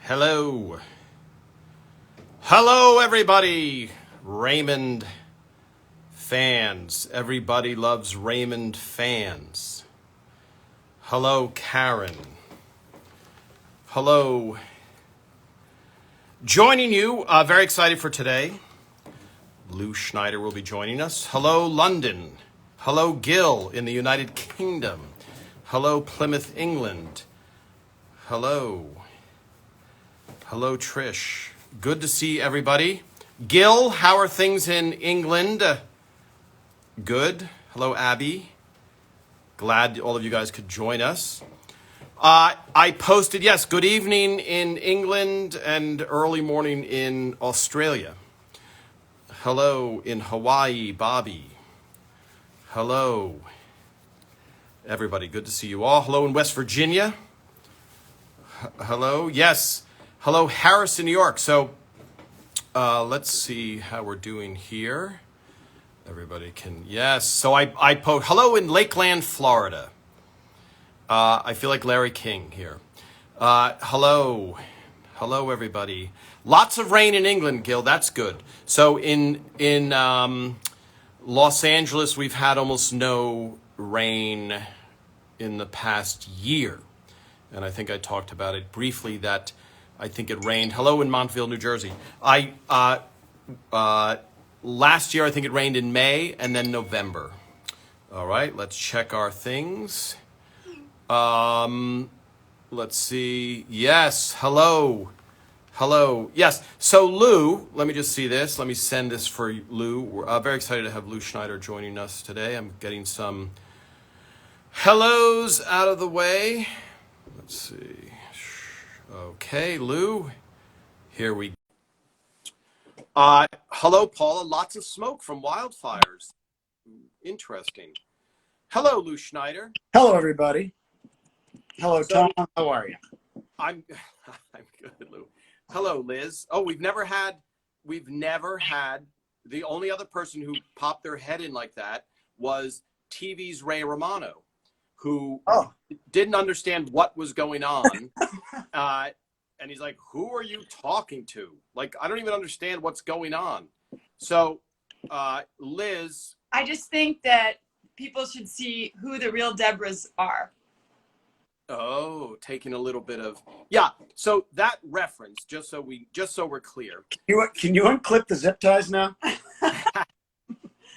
Hello. Hello, everybody. Raymond fans. Everybody loves Raymond fans. Hello, Karen. Hello. Joining you, very excited for today. Lew Schneider will be joining us. Hello, London. Hello, Gil in the United Kingdom. Hello, Plymouth, England. Hello. Hello, Trish. Good to see everybody. Gil, how are things in England? Good. Hello, Abby. Glad all of you guys could join us. I posted, yes, good evening in England and early morning in Australia. Hello in Hawaii, Bobby. Hello, everybody. Good to see you all. Hello in West Virginia. Hello. Yes. Hello, Harrison, New York. So let's see how we're doing here. Everybody can, yes. So I post, hello in Lakeland, Florida. I feel like Larry King here. Hello. Hello, everybody. Lots of rain in England, Gil. That's good. So in Los Angeles, we've had almost no rain in the past year. And I think I talked about it briefly that I think it rained. Hello in Montville, New Jersey. Last year, I think it rained in May and then November. All right, let's check our things. Let's see. Yes, hello. Hello. Yes. So Lew, let me just see this. Let me send this for Lew. We're very excited to have Lew Schneider joining us today. I'm getting some hellos out of the way. Let's see. Okay, Lew. Here we go. Hello, Paula. Lots of smoke from wildfires. Interesting. Hello, Lew Schneider. Hello, everybody. Hello, Tom. How are you? I'm good, Lew. Hello, Liz. Oh, we've never had, the only other person who popped their head in like that was TV's Ray Romano, who didn't understand what was going on. And he's like, who are you talking to? Like, I don't even understand what's going on. So, Liz. I just think that people should see who the real Debras are. Oh, taking a little bit of, yeah. So that reference, just so we're clear. Can you unclip the zip ties now?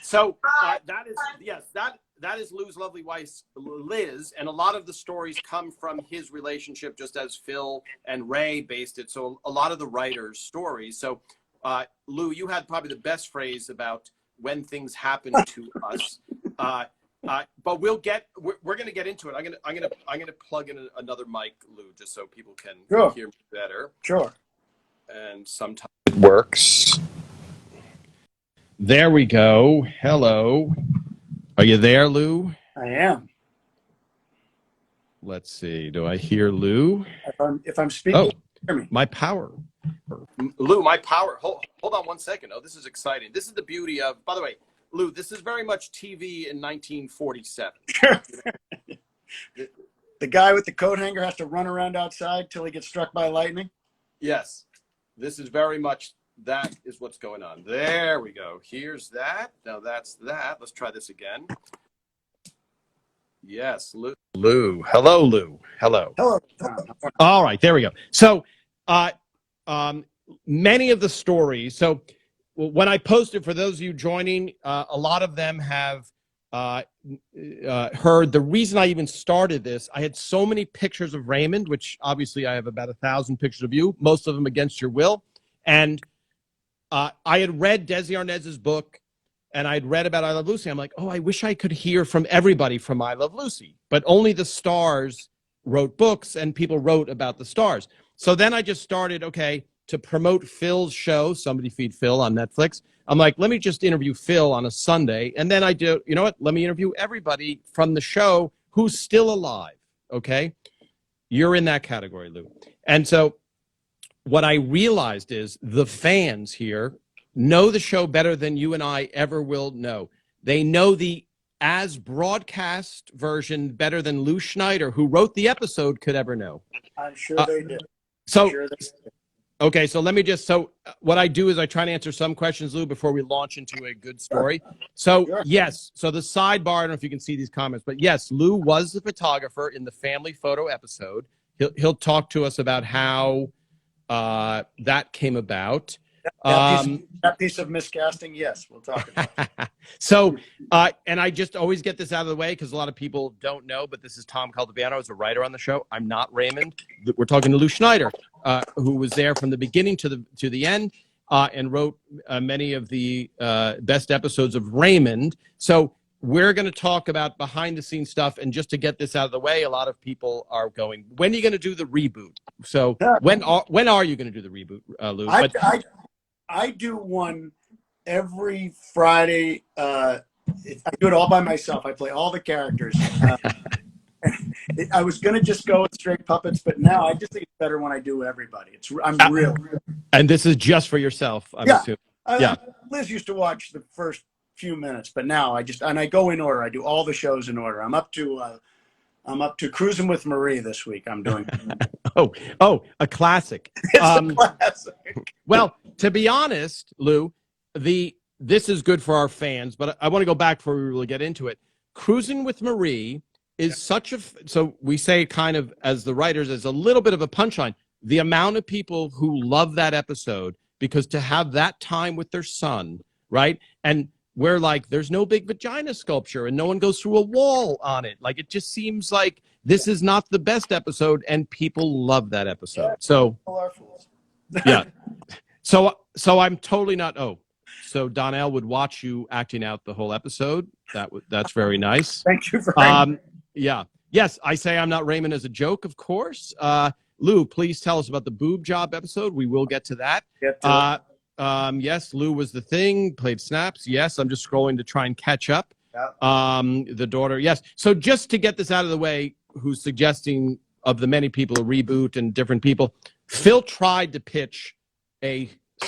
So that is, yes, that is Lew's lovely wife, Liz, and a lot of the stories come from his relationship, just as Phil and Ray based it. So a lot of the writers' stories. So Lew, you had probably the best phrase about when things happen to us. But we're going to get into it. I'm going to plug in another mic, Lew, just so people can hear me better. Sure. And sometimes it works. There we go. Hello. Are you there, Lew? I am. Let's see. Do I hear Lew? If I'm speaking, hear me. My power. Lew, my power. Hold on one second. Oh, this is exciting. This is the beauty of, by the way, Lew, this is very much TV in 1947. The guy with the coat hanger has to run around outside till he gets struck by lightning? Yes. This is very much, that is what's going on. There we go. Here's that. Now that's that. Let's try this again. Yes, Lew. Hello, Lew. Hello. Hello. All right, there we go. So many of the stories, so when I posted, for those of you joining, a lot of them have heard. The reason I even started this, I had so many pictures of Raymond, which obviously I have about 1,000 pictures of you, most of them against your will. And I had read Desi Arnaz's book, and I'd read about I Love Lucy. I'm like, oh, I wish I could hear from everybody from I Love Lucy. But only the stars wrote books, and people wrote about the stars. So then I just started, to promote Phil's show, Somebody Feed Phil on Netflix. I'm like, let me just interview Phil on a Sunday. And then I do, you know what? Let me interview everybody from the show who's still alive. Okay. You're in that category, Lew. And so what I realized is the fans here know the show better than you and I ever will know. They know the as broadcast version better than Lew Schneider, who wrote the episode, could ever know. I'm sure they did. So, Sure. okay, so let me just, what I do is I try to answer some questions, Lew, before we launch into a good story. So, Sure. yes, so the sidebar, I don't know if you can see these comments, but yes, Lew was the photographer in the family photo episode. He'll talk to us about how that came about. That piece of miscasting, yes, we'll talk about it. So, and I just always get this out of the way because a lot of people don't know, but this is Tom Caldabiano, who's a writer on the show. I'm not Raymond. We're talking to Lew Schneider, who was there from the beginning to the end, and wrote many of the best episodes of Raymond. So we're going to talk about behind the scenes stuff, and just to get this out of the way, a lot of people are going, "When are you going to do the reboot?" So when are you going to do the reboot, Lew? I do one every Friday. I do it all by myself. I play all the characters. I was going to just go with straight puppets, but now I just think it's better when I do everybody. I'm real. And this is just for yourself, I'm assuming. Yeah. Liz used to watch the first few minutes, but now I go in order. I do all the shows in order. I'm up to Cruising with Marie this week. I'm doing. Oh, a classic. It's a classic. Well, to be honest, Lew, this is good for our fans, but I want to go back before we really get into it. Cruising with Marie is so we say kind of as the writers as a little bit of a punchline. The amount of people who love that episode, because to have that time with their son, right? And we're like, there's no big vagina sculpture and no one goes through a wall on it. Like, it just seems like this is not the best episode, and people love that episode. Yeah, so all our fools. yeah. So I'm totally not. Oh, so Donnell would watch you acting out the whole episode. That's very nice. Thank you for yeah. Yes, I say I'm not Raymond as a joke, of course. Lew, please tell us about the Boob Job episode. We will get to that. Yes, Lew was the thing, played snaps. Yes, I'm just scrolling to try and catch up. The daughter, yes. So just to get this out of the way, who's suggesting of the many people a reboot and different people, Phil tried to pitch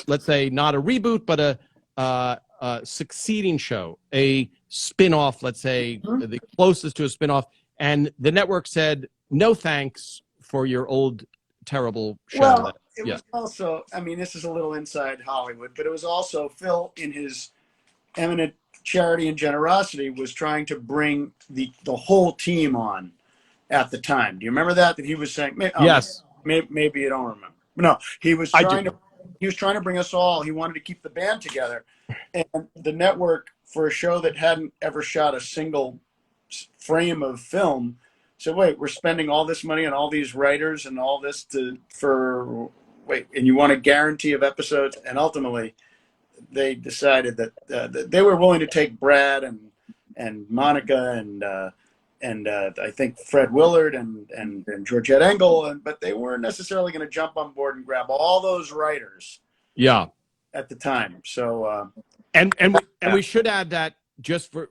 let's say not a reboot, but a succeeding show, a spin-off, let's say the closest to a spin-off. And the network said, no thanks for your old terrible show. Well, it was also, I mean, this is a little inside Hollywood, but it was also Phil, in his eminent charity and generosity, was trying to bring the whole team on at the time. Do you remember that he was saying? Yes. Maybe you don't remember. No, he was trying to bring us all. He wanted to keep the band together, and the network, for a show that hadn't ever shot a single frame of film, said, "Wait, we're spending all this money on all these writers and all this and you want a guarantee of episodes?" And ultimately, they decided that they were willing to take Brad and Monica and I think Fred Willard and Georgette Engel, but they weren't necessarily going to jump on board and grab all those writers. Yeah. At the time, so and we should add that just for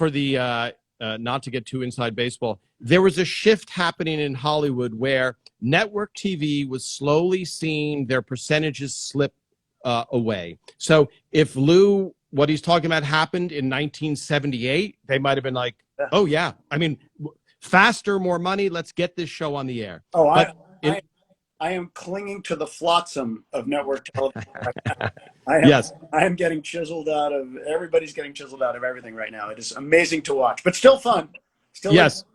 the not to get too inside baseball, there was a shift happening in Hollywood where network TV was slowly seeing their percentages slip away. So if Lew, what he's talking about, happened in 1978, they might have been like, oh yeah, I mean, faster, more money, let's get this show on the air. Oh, I am clinging to the flotsam of network television right now. Yes. I am getting chiseled out of, everybody's getting chiseled out of everything right now. It is amazing to watch, but still fun. Yes.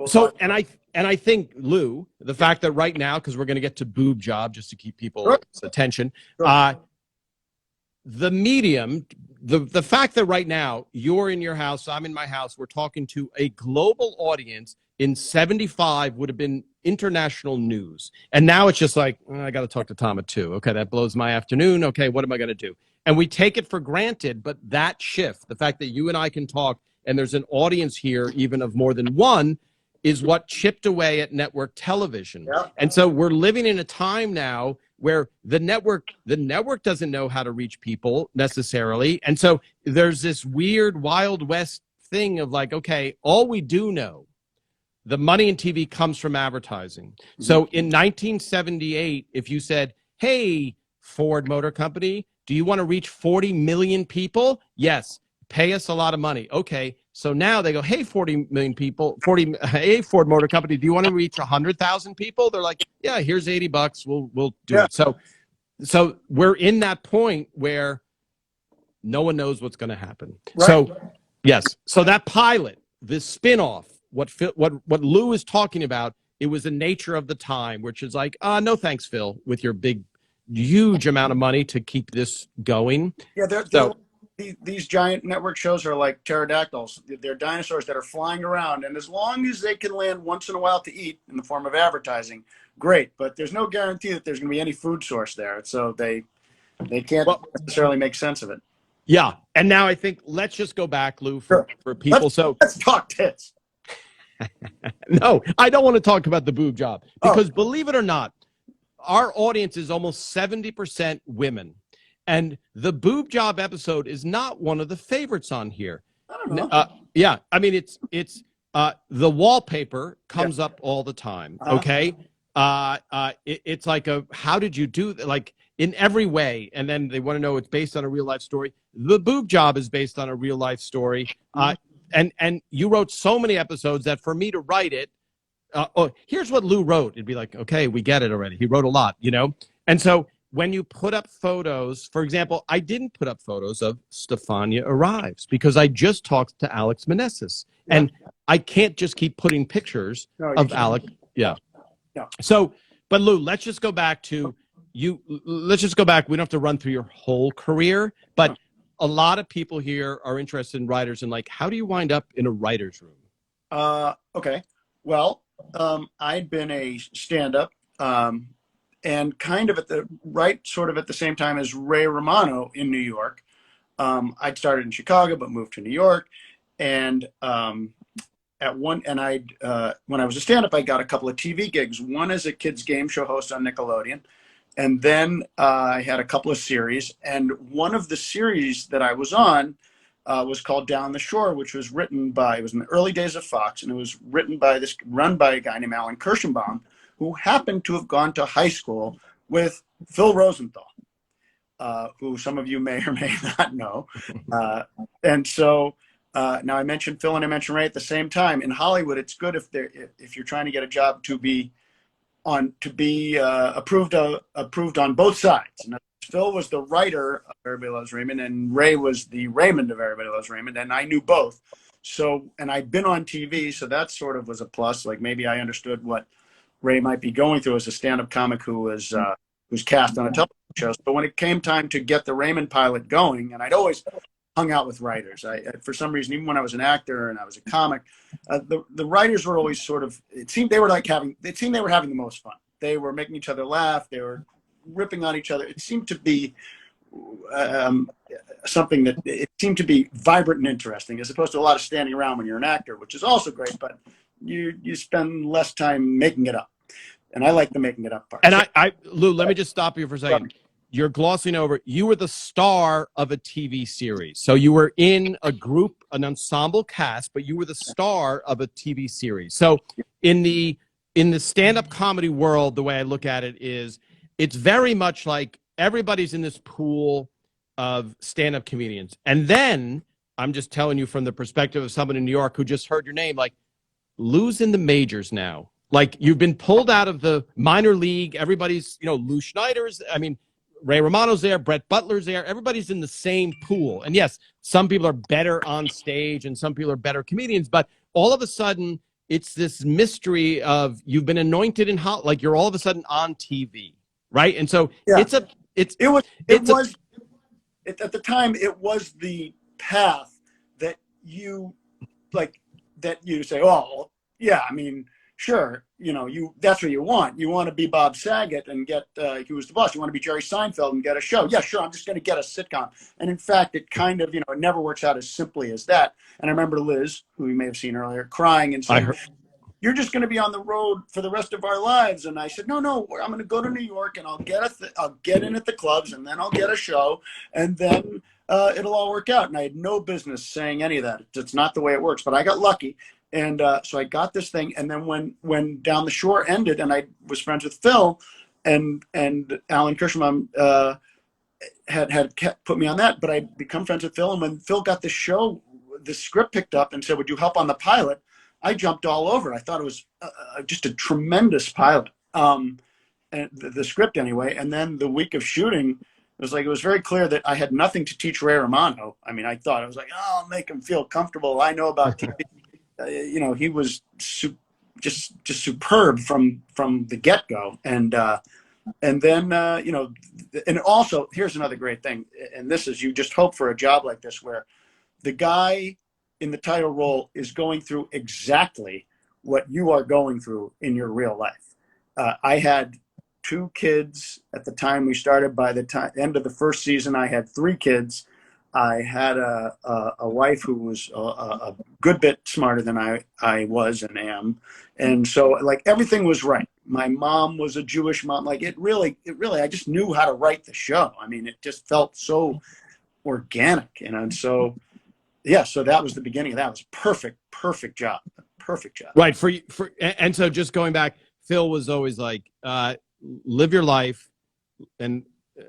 So, and I think, Lew, the fact that right now, because we're going to get to Boob Job just to keep people's attention, the medium, the fact that right now you're in your house, I'm in my house, we're talking to a global audience in 75 would have been international news. And now it's just like, I got to talk to Tom at 2. Okay, that blows my afternoon. Okay, what am I going to do? And we take it for granted, but that shift, the fact that you and I can talk and there's an audience here, even of more than one, is what chipped away at network television. Yeah. And so we're living in a time now where the network doesn't know how to reach people necessarily. And so there's this weird Wild West thing of like, okay, all we do know, the money in TV comes from advertising. So in 1978, if you said, hey, Ford Motor Company, do you want to reach 40 million people? Yes. pay us a lot of money. Okay. So now they go, hey, 40 million people, hey, Ford Motor Company, do you want to reach 100,000 people? They're like, yeah, here's $80. We'll do it. So we're in that point where no one knows what's going to happen. Right. So yes. So that pilot, this spinoff, what Lew is talking about, it was the nature of the time, which is like, no, thanks, Phil, with your big, huge amount of money to keep this going. Yeah, these giant network shows are like pterodactyls. They're dinosaurs that are flying around, and as long as they can land once in a while to eat in the form of advertising, great. But there's no guarantee that there's going to be any food source there, so they can't necessarily make sense of it. Yeah, and now I think let's just go back, Lew, for people. Let's talk tits. No, I don't want to talk about the boob job because believe it or not, our audience is almost 70% women. And the boob job episode is not one of the favorites on here. I don't know. Yeah, I mean, it's the wallpaper comes up all the time, okay? It's like how did you do that? Like in every way. And then they want to know it's based on a real life story. The boob job is based on a real life story. And you wrote so many episodes that for me to write it, here's what Lew wrote. It'd be like, okay, we get it already. He wrote a lot, you know? And so when you put up photos, for example, I didn't put up photos of Stefania Arrives because I just talked to Alex Meneses. And I can't just keep putting pictures of Alex. Yeah. So, but Lew, let's just go back to you. Let's just go back. We don't have to run through your whole career, but a lot of people here are interested in writers and like, how do you wind up in a writer's room? Okay. Well, I'd been a stand-up and kind of at the same time as Ray Romano in New York. I'd started in Chicago, but moved to New York. And when I was a stand-up, I got a couple of TV gigs, one as a kids game show host on Nickelodeon. And then I had a couple of series. And one of the series that I was on was called Down the Shore, which was it was in the early days of Fox, and it was run by a guy named Alan Kirschenbaum, who happened to have gone to high school with Phil Rosenthal, who some of you may or may not know. And so now I mentioned Phil and I mentioned Ray at the same time. In Hollywood, it's good if you're trying to get a job to be approved on both sides. And Phil was the writer of Everybody Loves Raymond, and Ray was the Raymond of Everybody Loves Raymond, and I knew both. So, and I'd been on TV, so that sort of was a plus. Like maybe I understood what Ray might be going through as a stand-up comic who was cast on a television show. But when it came time to get the Raymond pilot going, and I'd always hung out with writers. For some reason, even when I was an actor and I was a comic, the writers were always sort of. It seemed they were having the most fun. They were making each other laugh. They were ripping on each other. It seemed to be something that it seemed to be vibrant and interesting, as opposed to a lot of standing around when you're an actor, which is also great, but you spend less time making it up. And I like the making it up part. And Lew, let me just stop you for a second. You're glossing over. You were the star of a TV series. So you were in an ensemble cast, but you were the star of a TV series. So in the stand-up comedy world, the way I look at it is it's very much like everybody's in this pool of stand-up comedians. And then I'm just telling you from the perspective of someone in New York who just heard your name, like Lew's in the majors now. Like you've been pulled out of the minor league. Everybody's, Lew Schneider's, Ray Romano's there, Brett Butler's there. Everybody's in the same pool. And yes, some people are better on stage and some people are better comedians, but all of a sudden it's this mystery of you've been anointed in like you're all of a sudden on TV, right? And so at the time it was the path that you say, oh yeah, sure, that's what you want. You want to be Bob Saget and get, he was the boss. You want to be Jerry Seinfeld and get a show. Yeah, sure, I'm just going to get a sitcom. And in fact, it kind of, it never works out as simply as that. And I remember Liz, who you may have seen earlier, crying and saying, you're just going to be on the road for the rest of our lives. And I said, no, I'm going to go to New York and I'll get in at the clubs and then I'll get a show and then it'll all work out. And I had no business saying any of that. It's not the way it works, but I got lucky. And so I got this thing, and then when Down the Shore ended, and I was friends with Phil and Alan Kirschenbaum, had kept, put me on that, but I'd become friends with Phil. And when Phil got the show, the script picked up and said, "Would you help on the pilot?" I jumped all over it. I thought it was just a tremendous pilot, and the script anyway. And then the week of shooting, it was very clear that I had nothing to teach Ray Romano. I mean, I thought I was like, "Oh, I'll make him feel comfortable. I know about TV." He was just superb from the get go, and then and also here's another great thing, and this is, you just hope for a job like this where the guy in the title role is going through exactly what you are going through in your real life. I had 2 kids at the time we started. By the end of the first season, I had 3 kids. I had a wife who was a good bit smarter than I was and am. And so like everything was right. My mom was a Jewish mom. Like it really, I just knew how to write the show. I mean, it just felt so organic, and so, yeah, so that was the beginning of that. It was perfect job. Right. And so just going back, Phil was always like, live your life and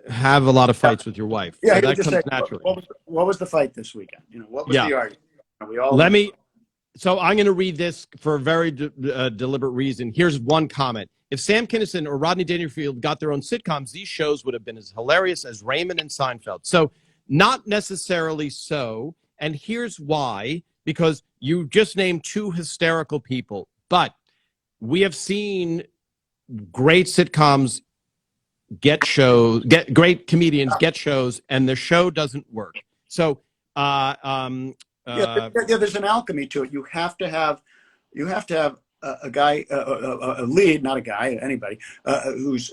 have a lot of fights with your wife. Yeah, so that comes naturally. What was the fight this weekend? What was the argument? So I'm going to read this for a very deliberate reason. Here's one comment. If Sam Kinison or Rodney Dangerfield got their own sitcoms, these shows would have been as hilarious as Raymond and Seinfeld. So not necessarily so. And here's why, because you just named 2 hysterical people, but we have seen great sitcoms great comedians get shows, and the show doesn't work. So, there's an alchemy to it. You have to have a guy, a lead, not a guy, anybody,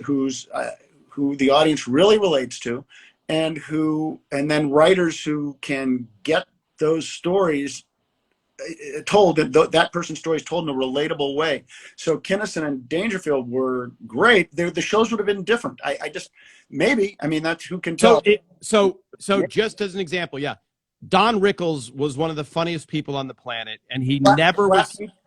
who the audience really relates to, and then writers who can get those stories told, that person's story is told in a relatable way. So Kinison and Dangerfield were great. The shows would have been different. I just, maybe, I mean, that's, who can tell. So just as an example, Don Rickles was one of the funniest people on the planet, and he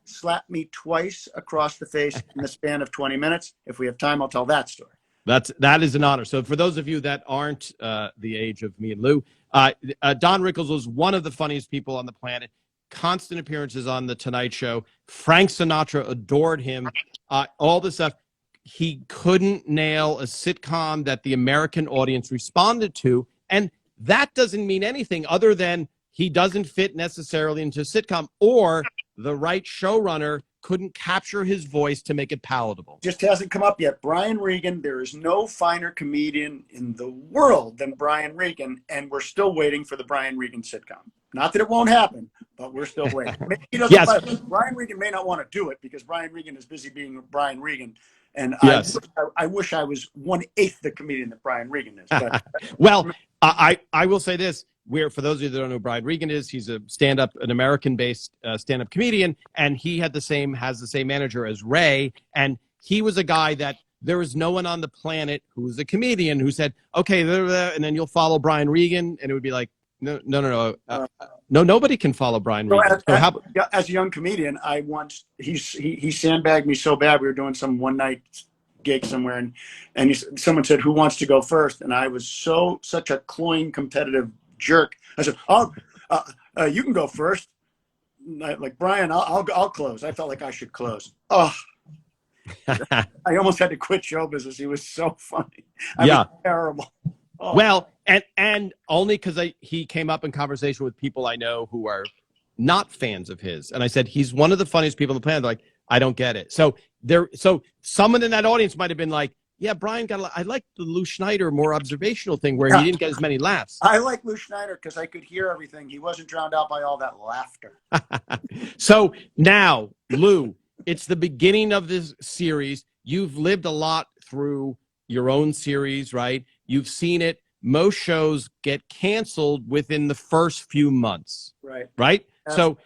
slapped me twice across the face in the span of 20 minutes. If we have time, I'll tell that story. That is an honor. So for those of you that aren't the age of me and Lew, Don Rickles was one of the funniest people on the planet. Constant appearances on The Tonight Show. Frank Sinatra adored him. All this stuff. He couldn't nail a sitcom that the American audience responded to. And that doesn't mean anything other than he doesn't fit necessarily into a sitcom, or the right showrunner couldn't capture his voice to make it palatable. Just hasn't come up yet. Brian Regan, there is no finer comedian in the world than Brian Regan, and we're still waiting for the Brian Regan sitcom. Not that it won't happen, but we're still waiting. Yes. Brian Regan may not want to do it because Brian Regan is busy being Brian Regan. And yes. I wish I was 1/8 the comedian that Brian Regan is. But well, I will say this. For those of you that don't know who Brian Regan is, he's an American-based stand-up comedian, and he has the same manager as Ray. And he was a guy that there was no one on the planet who was a comedian who said, okay, and then you'll follow Brian Regan, and it would be like, no, nobody can follow Brian Regan. As a young comedian, he sandbagged me so bad. We were doing some one-night gig somewhere, and someone said, who wants to go first? And I was such a cloying, competitive jerk. I said, you can go first. Like, Brian, I'll close. I felt like I should close. Oh, I almost had to quit show business. He was so funny. I was terrible. Oh. Well, and only because he came up in conversation with people I know who are not fans of his, and I said he's one of the funniest people on the planet. They're like, I don't get it. So someone in that audience might have been like, yeah, Brian I like the Lew Schneider more observational thing where he didn't get as many laughs. I like Lew Schneider because I could hear everything. He wasn't drowned out by all that laughter. So now, Lew, it's the beginning of this series. You've lived a lot through your own series, right? You've seen it. Most shows get canceled within the first few months. Right? Yes. So,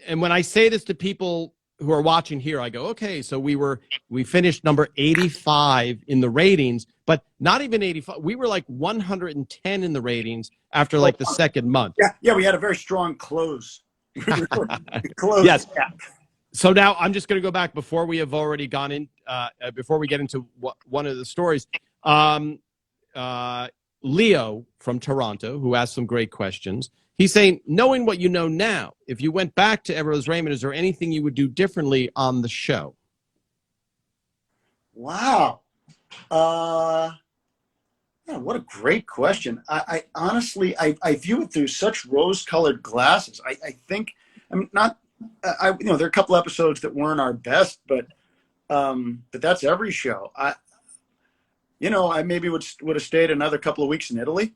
and when I say this to people who are watching here, I go, okay, so we finished number 85 in the ratings, but not even 85. We were like 110 in the ratings after like the second month. Yeah, we had a very strong close. Close. Yes. Yeah. So now I'm just going to go back before we have already gone in, before we get into one of the stories. Leo from Toronto, who asked some great questions. He's saying, knowing what you know now, if you went back to Ever Rose Raymond, is there anything you would do differently on the show? Wow. Yeah, what a great question. I honestly, I view it through such rose-colored glasses. I think I'm not. There are a couple episodes that weren't our best, but that's every show. I maybe would have stayed another couple of weeks in Italy.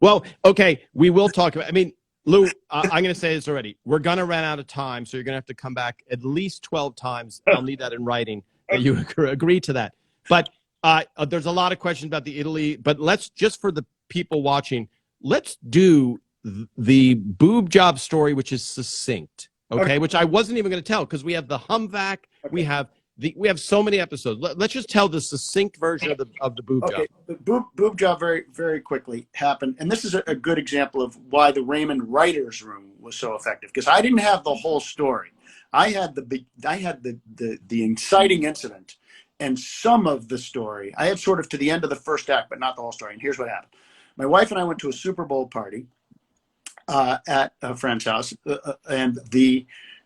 Well, okay, we will talk about. I mean, Lew, I'm going to say this already. We're going to run out of time, so you're going to have to come back at least 12 times. I'll need that in writing that you agree to that. But there's a lot of questions about the Italy. But let's, just for the people watching, let's do the Boob Job story, which is succinct. Okay, which I wasn't even going to tell because we have the Humm Vac. Okay. We have so many episodes. Let's just tell the succinct version of the Boob Job. Okay, the boob Job very, very quickly happened, and this is a good example of why the Raymond writers' room was so effective, because I didn't have the whole story. I had the inciting incident and some of the story. I had sort of to the end of the first act, but not the whole story. And here's what happened: my wife and I went to a Super Bowl party at a friend's house, and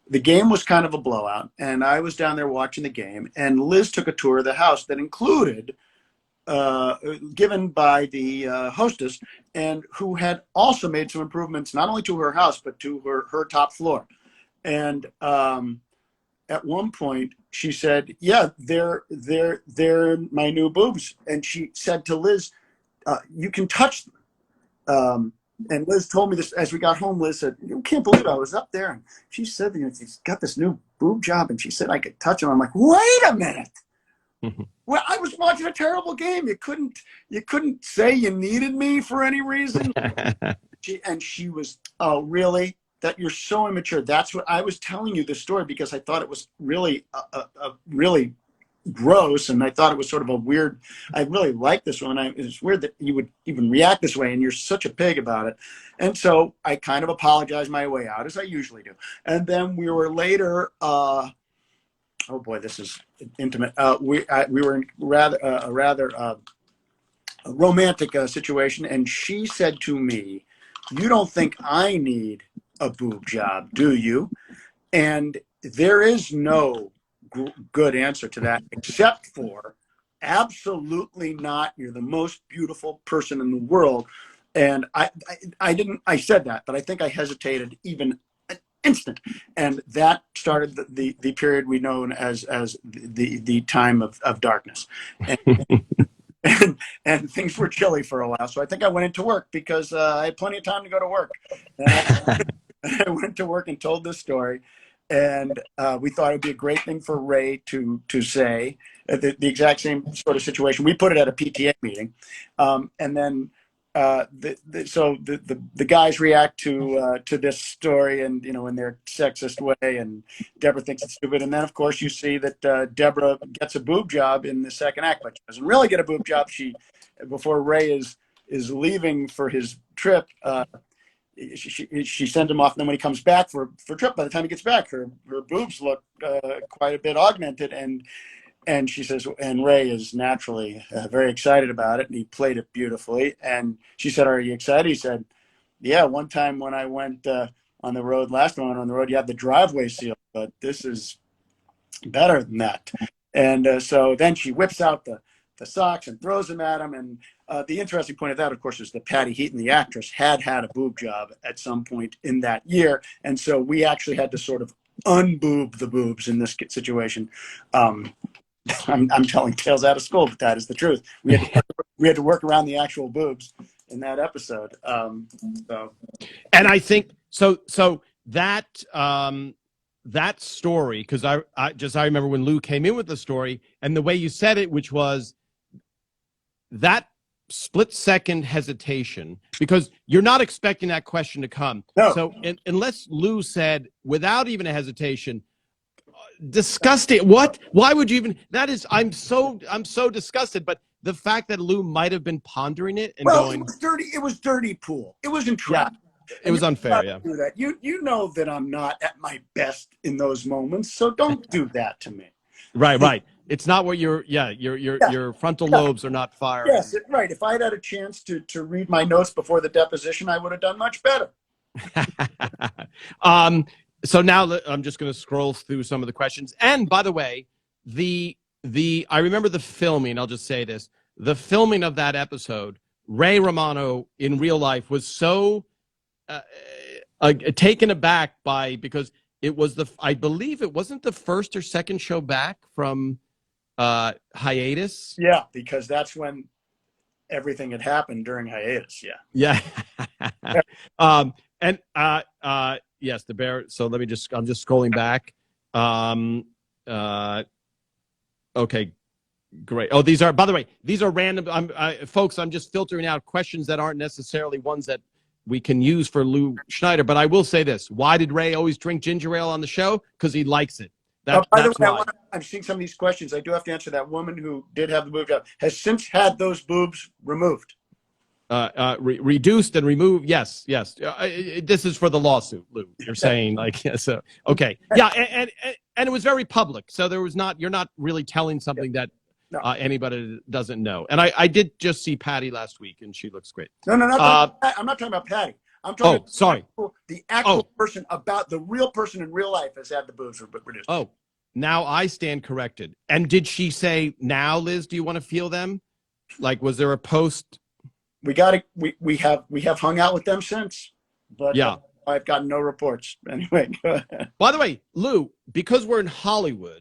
the game was kind of a blowout, and I was down there watching the game, and Liz took a tour of the house that included, given by the hostess, and who had also made some improvements, not only to her house, but to her top floor. And at one point, she said, yeah, they're my new boobs. And she said to Liz, you can touch them. And Liz told me this as we got home. Liz said, you can't believe I was up there. And she said, she's got this new boob job. And she said, I could touch him. I'm like, wait a minute. Well, I was watching a terrible game. You couldn't say you needed me for any reason. She was, oh, really? That you're so immature. That's what I was telling you this story because I thought it was really, really gross, and I thought it was sort of a weird. I really like this one. It's weird that you would even react this way, and you're such a pig about it. And so I kind of apologized my way out, as I usually do. And then we were later. Oh boy, this is intimate. We were in a rather romantic situation, and she said to me, "You don't think I need a boob job, do you?" And there is no good answer to that, except for absolutely not. You're the most beautiful person in the world. And I said that, but I think I hesitated even an instant. And that started the period we know as the time of darkness. And things were chilly for a while. So I think I went into work because I had plenty of time to go to work. And I went to work and told this story. And we thought it would be a great thing for Ray to say the exact same sort of situation. We put it at a PTA meeting. And then the guys react to this story and, in their sexist way, and Deborah thinks it's stupid. And then, of course, you see that Deborah gets a boob job in the second act, but she doesn't really get a boob job. Before Ray is leaving for his trip, she sends him off, and then when he comes back for trip, by the time he gets back, her boobs look quite a bit augmented, and she says, and Ray is naturally very excited about it, and he played it beautifully. And she said, "Are you excited?" He said, "Yeah, one time when I went on the road, last time I went on the road, you had the driveway sealed, but this is better than that." And so then she whips out the socks and throws them at him. And the interesting point of that, of course, is that Patty Heaton, the actress, had a boob job at some point in that year. And so we actually had to sort of unboob the boobs in this situation. I'm telling tales out of school, but that is the truth. We had to work around the actual boobs in that episode. And I think so that that story, because I remember when Lew came in with the story and the way you said it, which was that split-second hesitation, because you're not expecting that question to come. No. So unless Lew said, without even a hesitation, disgusting. What? Why would you even? That is, I'm so disgusted. But the fact that Lew might have been pondering it and going, it was dirty. It was dirty pool. It was entrapped. Yeah, it was unfair. Yeah. Do that. You know that I'm not at my best in those moments, so don't do that to me. Right. It's not what your frontal lobes are not firing. Yes, right. If I'd had a chance to read my notes before the deposition, I would have done much better. So now I'm just going to scroll through some of the questions. And by the way, I remember the filming. I'll just say this: the filming of that episode, Ray Romano in real life was so taken aback because it was I believe it wasn't the first or second show back from hiatus. Yeah, because that's when everything had happened during hiatus. Yeah. And yes, the bear. So I'm just scrolling back. Okay, great. Oh, by the way, these are random. Folks, I'm just filtering out questions that aren't necessarily ones that we can use for Lew Schneider. But I will say this: why did Ray always drink ginger ale on the show? Because he likes it. By the way, I'm seeing some of these questions. I do have to answer. That woman who did have the boob job has since had those boobs removed. Reduced and removed. Yes. This is for the lawsuit, Lew. You're saying so. Okay. Yeah, and it was very public. So there was you're not really telling something that anybody doesn't know. And I did just see Patty last week, and she looks great. No, I'm not talking about Patty. I'm talking the actual person, about the real person in real life has had the boobs reduced. Oh, now I stand corrected. And did she say, now, Liz, do you want to feel them? Like, was there a post? We have hung out with them since, but I've gotten no reports. Anyway, go ahead. By the way, Lew, because we're in Hollywood,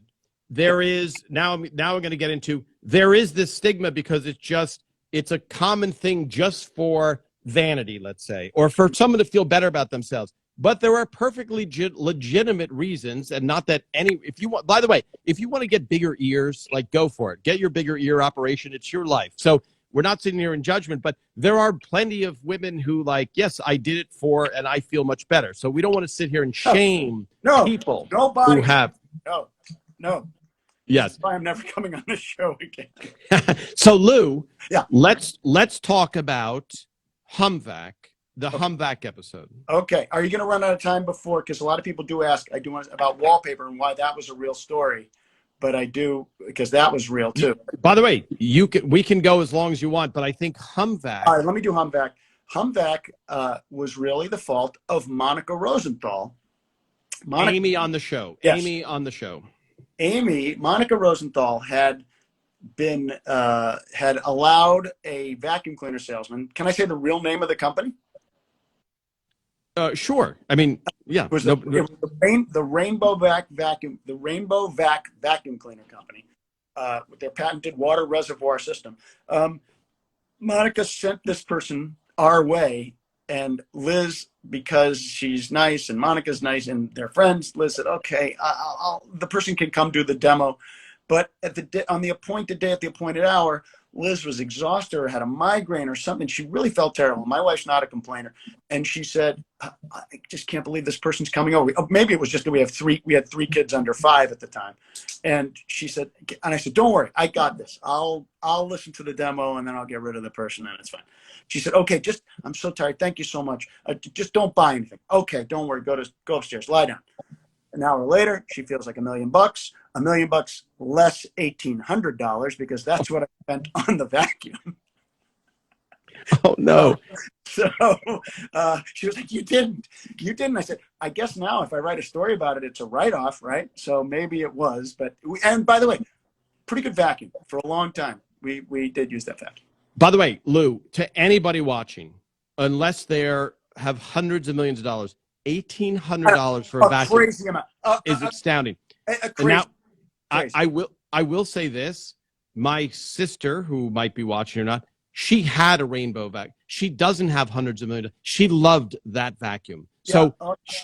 there is now we're going to get into, there is this stigma because it's a common thing just for vanity, let's say, or for someone to feel better about themselves. But there are perfectly legitimate reasons, and not that if you want, by the way, if you want to get bigger ears, like, go for it. Get your bigger ear operation. It's your life. So we're not sitting here in judgment, but there are plenty of women who yes, I did it and I feel much better. So we don't want to sit here and shame people who have. No. Yes. That's why I'm never coming on the show again. So Lew, let's talk about Humm Vac. The Humm Vac episode. Okay. Are you going to run out of time before? Because a lot of people do ask. I do want about wallpaper and why that was a real story, but I do because that was real too. By the way, we can go as long as you want, but I think Humm Vac. All right, let me do Humm Vac. Humm Vac was really the fault of Monica Rosenthal. Amy on the show. Yes. Amy on the show. Monica Rosenthal had been had allowed a vacuum cleaner salesman. Can I say the real name of the company? Sure. I mean, yeah. It was the Rainbow Vac vacuum cleaner company with their patented water reservoir system. Monica sent this person our way, and Liz, because she's nice and Monica's nice and they're friends, Liz said, "Okay, the person can come do the demo." But on the appointed day, at the appointed hour, Liz was exhausted or had a migraine or something. She really felt terrible. My wife's not a complainer. And she said, I just can't believe this person's coming over. Maybe it was just that we had three kids under 5 at the time. And she said, and I said, "Don't worry, I got this. I'll listen to the demo and then I'll get rid of the person and it's fine." She said, "Okay, I'm so tired. Thank you so much. Just don't buy anything." "Okay, don't worry. Go upstairs. Lie down." An hour later, she feels like $1 million. $1 million less $1,800 because that's what I spent on the vacuum. Oh no! So she was like, "You didn't." I said, "I guess now if I write a story about it, it's a write-off, right?" So maybe it was, but and by the way, pretty good vacuum for a long time. We did use that vacuum. By the way, Lew, to anybody watching, unless they have hundreds of millions of dollars, $1,800 for a vacuum crazy amount is astounding. Crazy. I will say this: my sister, who might be watching or not, she had a Rainbow Vac. She doesn't have hundreds of millions. She loved that vacuum. So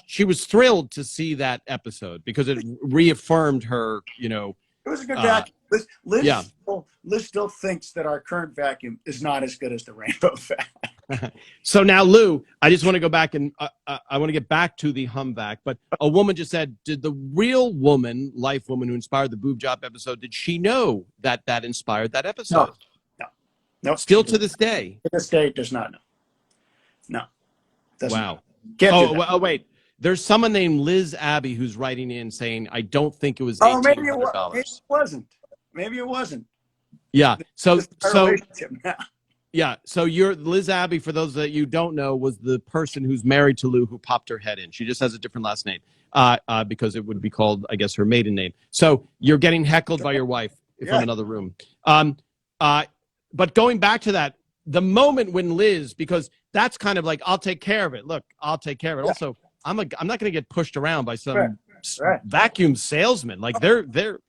she was thrilled to see that episode because it reaffirmed her, It was a good vacuum. Liz still thinks that our current vacuum is not as good as the Rainbow Vac. So now, Lew, I just want to go back and I want to get back to the Humm Vac. But a woman just said, did the real life woman who inspired the Boob Job episode, did she know that inspired that episode? No. Still to this day? To this day, does not know. No. Wow. Oh, wait. There's someone named Liz Abbey who's writing in saying, "I don't think it was $1,800. Maybe it wasn't. Maybe it wasn't. Yeah. So Relationship now. yeah. So you're Liz Abbey, for those that you don't know, was the person who's married to Lew who popped her head in. She just has a different last name because it would be called, I guess, her maiden name. So you're getting heckled by your wife from another room. But going back to that, the moment when Liz, because that's kind of like, I'll take care of it. Look, I'll take care of it. Yeah. Also, I'm not going to get pushed around by some vacuum salesman. Like they're.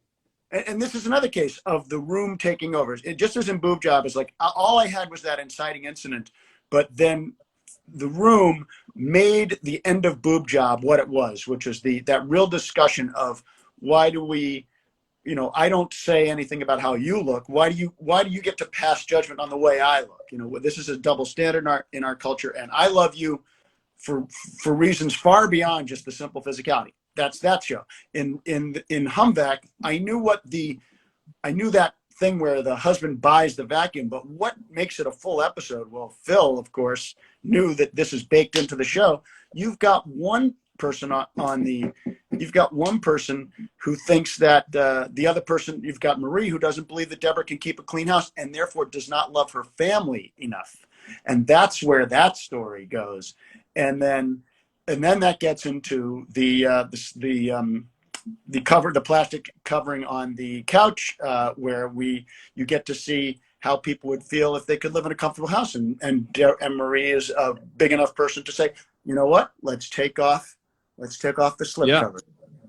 And this is another case of the room taking over. It just as in Boob Job, is like all I had was that inciting incident, but then the room made the end of Boob Job what it was, which was that real discussion of why do we, I don't say anything about how you look. Why do you get to pass judgment on the way I look? This is a double standard in our culture, and I love you for reasons far beyond just the simple physicality. That's that show. In Humm Vac, I knew that thing where the husband buys the vacuum, but what makes it a full episode? Well, Phil, of course, knew that this is baked into the show. You've got one person you've got one person who thinks that the other person, you've got Marie, who doesn't believe that Deborah can keep a clean house and therefore does not love her family enough. And that's where that story goes. And then that gets into the plastic covering on the couch, where you get to see how people would feel if they could live in a comfortable house. And Marie is a big enough person to say, you know what? Let's take off the slip cover.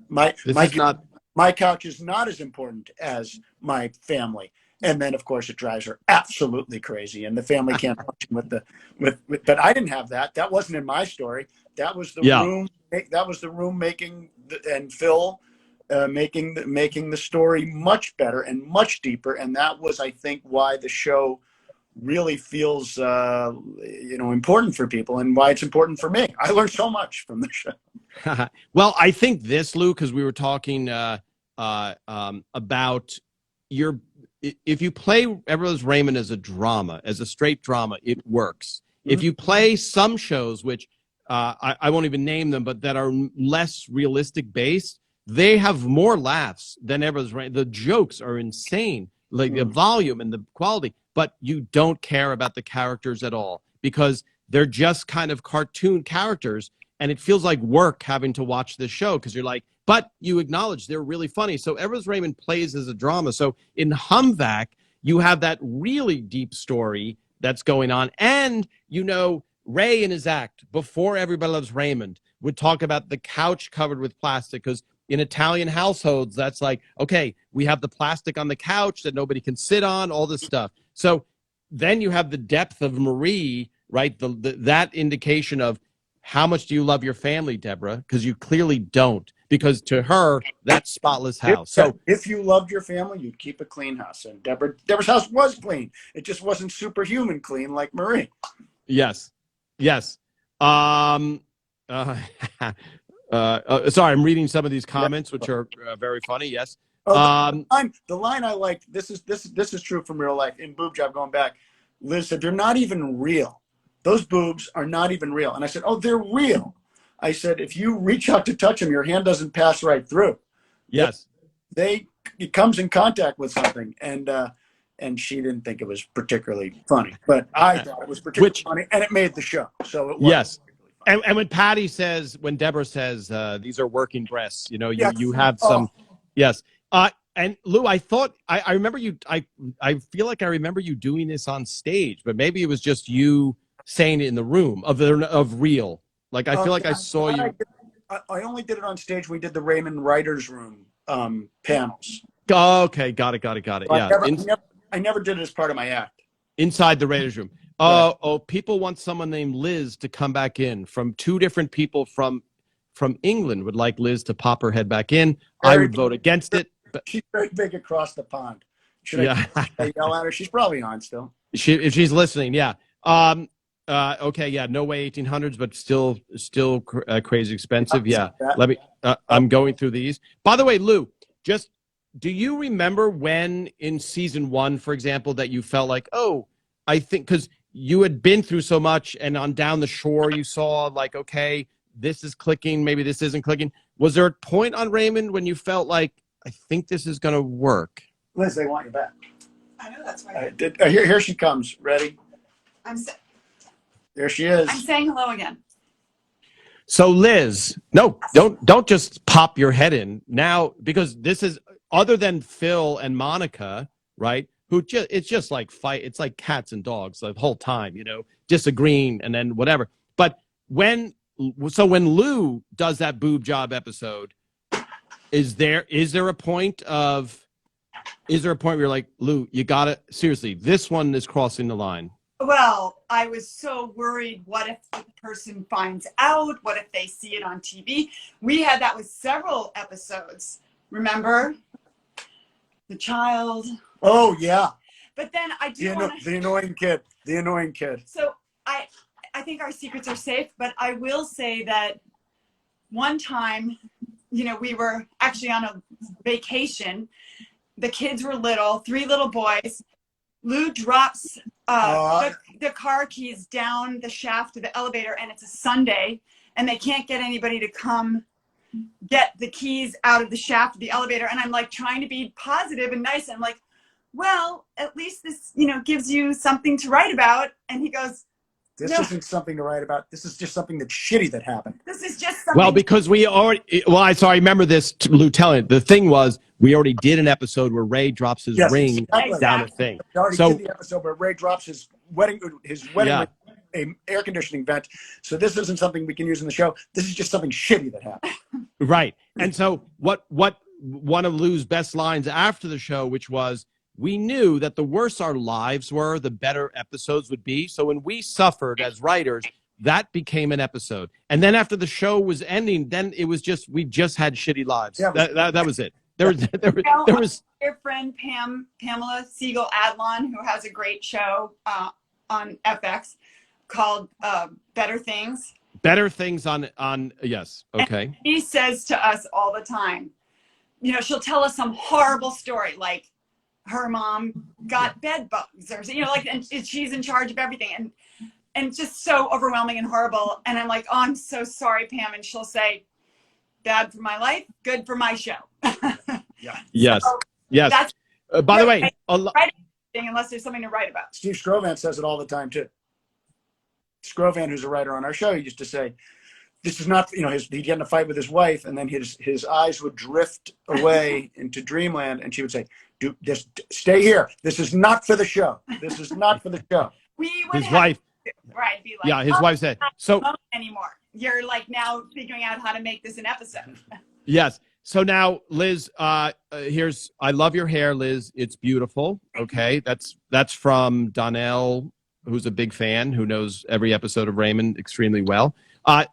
My couch is not as important as my family. And then, of course, it drives her absolutely crazy, and the family can't function with. But I didn't have that. That wasn't in my story. That was the room. That was the room making and Phil making the story much better and much deeper. And that was, I think, why the show really feels important for people, and why it's important for me. I learned so much from the show. Well, I think this, Lew, because we were talking about if you play Everly Raymond as a drama, as a straight drama, it works. Mm-hmm. If you play some shows, which I won't even name them, but that are less realistic based, they have more laughs than Everly Raymond. The jokes are insane, like the volume and the quality, but you don't care about the characters at all because they're just kind of cartoon characters, and it feels like work having to watch this show because you're like, but you acknowledge they're really funny. So Everly Raymond plays as a drama. So in Humm Vac, you have that really deep story that's going on. And, Ray in his act, before Everybody Loves Raymond, would talk about the couch covered with plastic because in Italian households, that's like, okay, we have the plastic on the couch that nobody can sit on, all this stuff. So then you have the depth of Marie, right? That indication of how much do you love your family, Deborah? Because you clearly don't. Because to her, that's spotless house. So if you loved your family, you'd keep a clean house. And Deborah's house was clean. It just wasn't superhuman clean like Marie. Yes. Sorry, I'm reading some of these comments, which are very funny. Yes. The line I liked. This is true from real life. In Boob Job, going back, Liz said, "They're not even real. Those boobs are not even real." And I said, "Oh, they're real." I said, if you reach out to touch them, your hand doesn't pass right through. Yes. It comes in contact with something. And she didn't think it was particularly funny. But I thought it was particularly funny, and it made the show. So it was. Yes. And when Deborah says, these are working breasts, you have some. Yes. And Lew, I thought, I remember you, I feel like I remember you doing this on stage, but maybe it was just you saying it in the room of real. Like, I feel like I saw you. I only did it on stage. We did the Raymond Writers Room panels. Oh, okay. Got it. Yeah. I never did it as part of my act. Inside the Writers Room. Oh, people want someone named Liz to come back in. From two different people from England would like Liz to pop her head back in. I would vote against it. But she's very big across the pond. Should I yell at her? She's probably on still. If she's listening, yeah. Okay, yeah, no way 1800s, but still crazy expensive. Yeah, let me. I'm going through these. By the way, Lew, just do you remember when in season 1, for example, that you felt like, oh, I think because you had been through so much, and on Down the Shore, you saw like, okay, this is clicking, maybe this isn't clicking. Was there a point on Raymond when you felt like, I think this is going to work? Liz, they want you back. I know that's right. Here she comes. Ready? There she is. I'm saying hello again. So Liz, no, don't just pop your head in now, because this is, other than Phil and Monica, right? It's just like fight. It's like cats and dogs the whole time, disagreeing and then whatever. But when Lew does that boob job episode, is there a point where you're like, Lew, you gotta, seriously, this one is crossing the line? Well, I was so worried. What if the person finds out? What if they see it on TV? We had that with several episodes. Remember? The child. Oh, yeah. But then I do want to... The annoying kid. The annoying kid. So I think our secrets are safe, but I will say that one time, we were actually on a vacation. The kids were little, 3 little boys. Lew drops the car keys down the shaft of the elevator, and it's a Sunday, and they can't get anybody to come get the keys out of the shaft of the elevator. And I'm like trying to be positive and nice. And I'm like, well, at least this, gives you something to write about. And he goes, this isn't something to write about. This is just something that's shitty that happened. This is just something. Well, because I remember this, Lew telling. The thing was, we already did an episode where Ray drops his ring down a thing. We already did the episode where Ray drops his wedding ring, a air conditioning vent. So this isn't something we can use in the show. This is just something shitty that happened. Right. And so what one of Lew's best lines after the show, which was, we knew that the worse our lives were, the better episodes would be. So when we suffered as writers, that became an episode. And then after the show was ending, then it was just, we just had shitty lives. Yeah, that was it. There was your friend Pamela Siegel Adlon, who has a great show on FX called Better Things. Better Things on yes. Okay. And he says to us all the time, she'll tell us some horrible story, like her mom got bed bugs, or and she's in charge of everything, and just so overwhelming and horrible. And I'm like, oh, I'm so sorry, Pam. And she'll say, bad for my life, good for my show. Yeah. Yes. So yes. By the way, unless there's something to write about. Steve Scrovan says it all the time too. Scrovan, who's a writer on our show, used to say, this is not, he'd get in a fight with his wife, and then his eyes would drift away into dreamland, and she would say, just stay here. This is not for the show. This is not for the show. His wife. Right. Be like, his wife said, so anymore. You're like now figuring out how to make this an episode. Yes. So now, Liz, I love your hair, Liz. It's beautiful. Okay. That's from Donnell, who's a big fan, who knows every episode of Raymond extremely well.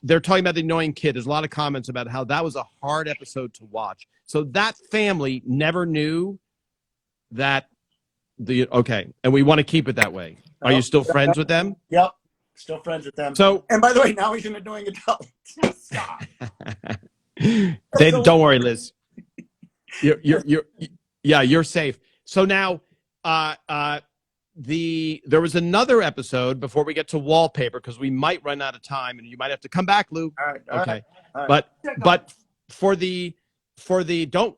They're talking about the annoying kid. There's a lot of comments about how that was a hard episode to watch. So that family never knew that and we want to keep it that way. Are you still friends with them? Yep. Still friends with them. So, and by the way, now he's an annoying adult. Stop. Don't worry, Liz. You're safe. So now, there was another episode before we get to wallpaper, because we might run out of time and you might have to come back, Lew. All right. Okay. All right. But for the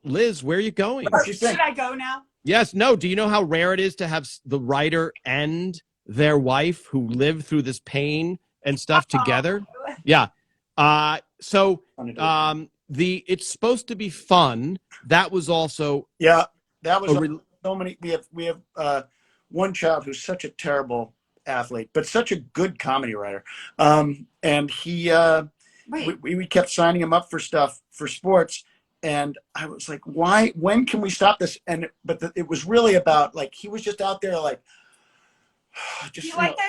Liz, where are you going? Should I go now? Yes. No. Do you know how rare it is to have the writer and their wife who lived through this pain and stuff together? Yeah. So it's supposed to be fun. That was also that was so many. We have one child who's such a terrible athlete, but such a good comedy writer. And he we kept signing him up for stuff for sports. And I was like, when can we stop this? But it was really about, like, he was just out there, like, he liked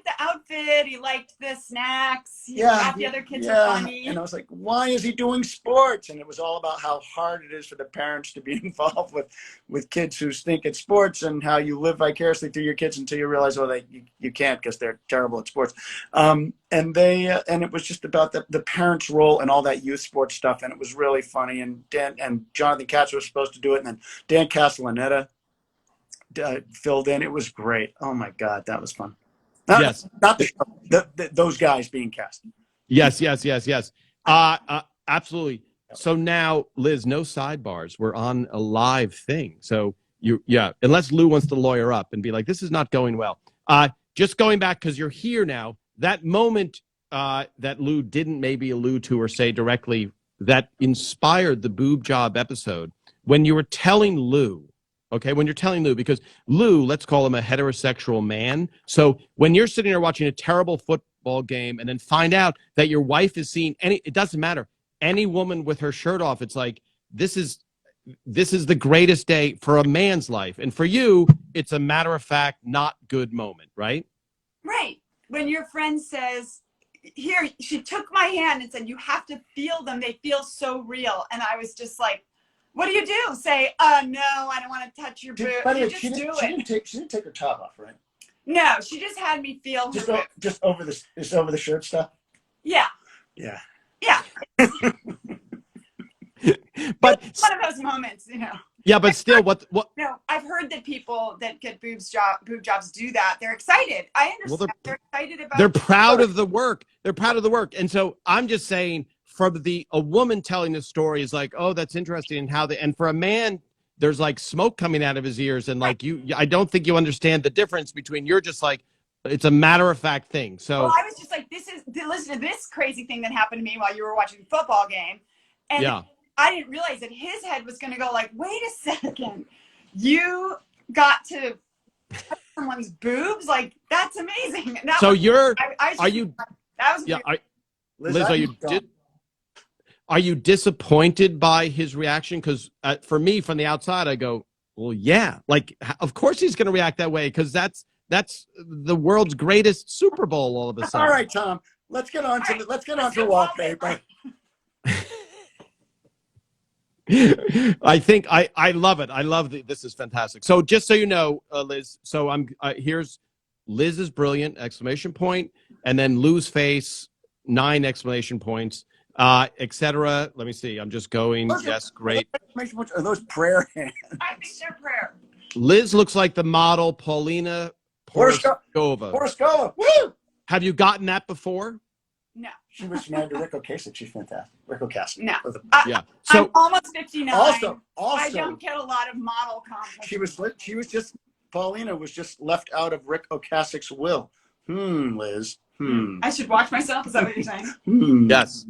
the outfit. He liked the snacks. He thought the other kids were funny. And I was like, why is he doing sports? And it was all about how hard it is for the parents to be involved with kids who stink at sports, and how you live vicariously through your kids until you realize, you can't, because they're terrible at sports. And it was just about the parents' role and all that youth sports stuff. And it was really funny. And Jonathan Katz was supposed to do it. And then Dan Castellaneta filled in. It was great. Oh my God, that was fun. Not the show, those guys being cast. Yes. Absolutely. So now, Liz, no sidebars. We're on a live thing. So Unless Lew wants to lawyer up and be like, this is not going well. Just going back, because you're here now, that moment that Lew didn't maybe allude to or say directly that inspired the Boob Job episode, when you were telling Lew, okay, when you're telling Lew, because Lew, let's call him a heterosexual man. So when you're sitting there watching a terrible football game and then find out that your wife is seeing it doesn't matter, any woman with her shirt off, it's like, this is the greatest day for a man's life. And for you, it's a matter of fact, not good moment, right? Right. When your friend says, here, she took my hand and said, you have to feel them. They feel so real. And I was just like, what do you do? Say, no, I don't want to touch your boob. She didn't take her top off, right? No, she just had me feel just over the shirt stuff. Yeah. Yeah. Yeah. But it's one of those moments, you know. Yeah, but still, what? No, I've heard that people that get boob jobs do that. They're excited. I understand. Well, they're excited about. They're proud of the work. They're proud of the work. And so I'm just saying, from a woman telling this story is like, oh, that's interesting. And for a man, there's like smoke coming out of his ears, and like I don't think you understand the difference between. You're just like, it's a matter of fact thing. So well, I was just like, listen to this crazy thing that happened to me while you were watching the football game, and yeah. I didn't realize that his head was going to go like, wait a second, you got to touch someone's boobs? Like, that's amazing. So are you disappointed by his reaction? Because for me, from the outside, I go, well, yeah, like, of course he's going to react that way, because that's the world's greatest Super Bowl all of a sudden. All right, Tom, let's get on to wallpaper. I think I love it. I love this is fantastic. So just so you know, Liz, so here's Liz is brilliant, exclamation point, and then Lew's face, 9 exclamation points, etc. Let me see. I'm just going. Yes, great. Are those prayer hands? I think they're prayer. Liz looks like the model Paulina Poroskova. Woo! Have you gotten that before? No. She was married to Rick Ocasek. She's fantastic. Rick Ocasek. No. Yeah. So I'm almost 59. Also, I don't get a lot of model compliments. She was just Paulina was just left out of Rick Ocasek's will. Liz. I should watch myself. Is that what you're saying? Yes.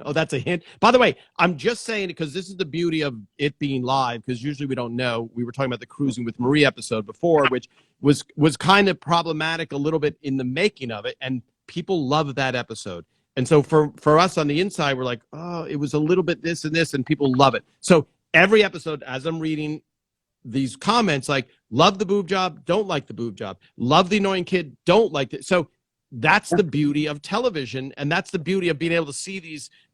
Oh, that's a hint. By the way, I'm just saying it because this is the beauty of it being live, because usually we don't know. We were talking about the Cruising with Marie episode before, which was kind of problematic a little bit in the making of it, and people love that episode. And so for us on the inside, we're like, oh, it was a little bit this and this, and people love it. So every episode, as I'm reading these comments, like, love the boob job, don't like the boob job, love the annoying kid, don't like it. So that's the beauty of television, and that's the beauty of being able to see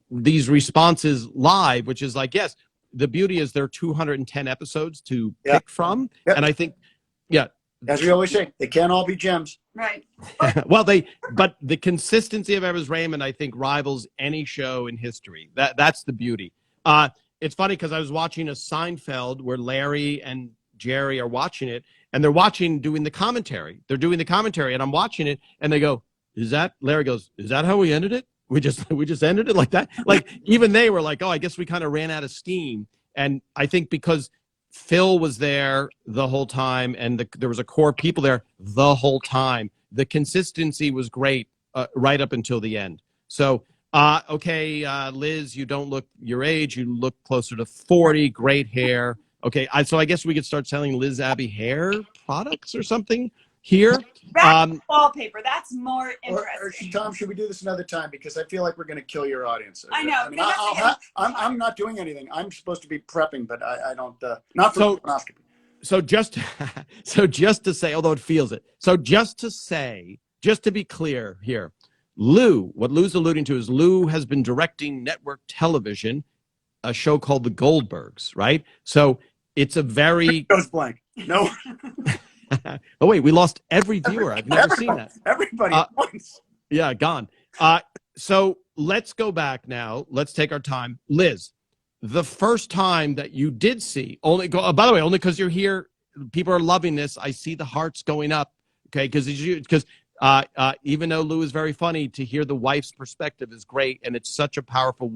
these responses live, which is like, yes, the beauty is there are 210 episodes to pick from. And I think, as we always say, they can't all be gems. Right. Well, but the consistency of Evers Raymond, I think, rivals any show in history. That's the beauty. It's funny because I was watching a Seinfeld where Larry and Jerry are watching it, and they're doing the commentary. They're doing the commentary, and I'm watching it, and they go, Larry goes, is that how we ended it? We just ended it like that? Like, even they were like, oh, I guess we kind of ran out of steam. And I think because Phil was there the whole time, and there was a core people there the whole time, the consistency was great right up until the end. So, okay, Liz, you don't look your age. You look closer to 40, great hair. Okay, so I guess we could start selling Liz Abbey hair products or something here. Wallpaper, that's more interesting. Tom, should we do this another time? Because I feel like we're going to kill your audience. I know. I mean, I'm not doing anything. I'm supposed to be prepping, but I don't. Not for colonoscopy. So just to say, although it feels it. So just to be clear here, what Lew's alluding to is Lew has been directing network television, a show called The Goldbergs, right? So it's a very goes blank. No. Oh wait, we lost every viewer. I've never seen that. Everybody once. Yeah, gone. So let's go back now. Let's take our time. Liz, the first time that you did see, by the way, only because you're here, people are loving this. I see the hearts going up. Okay, because even though Lew is very funny, to hear the wife's perspective is great, and it's such a powerful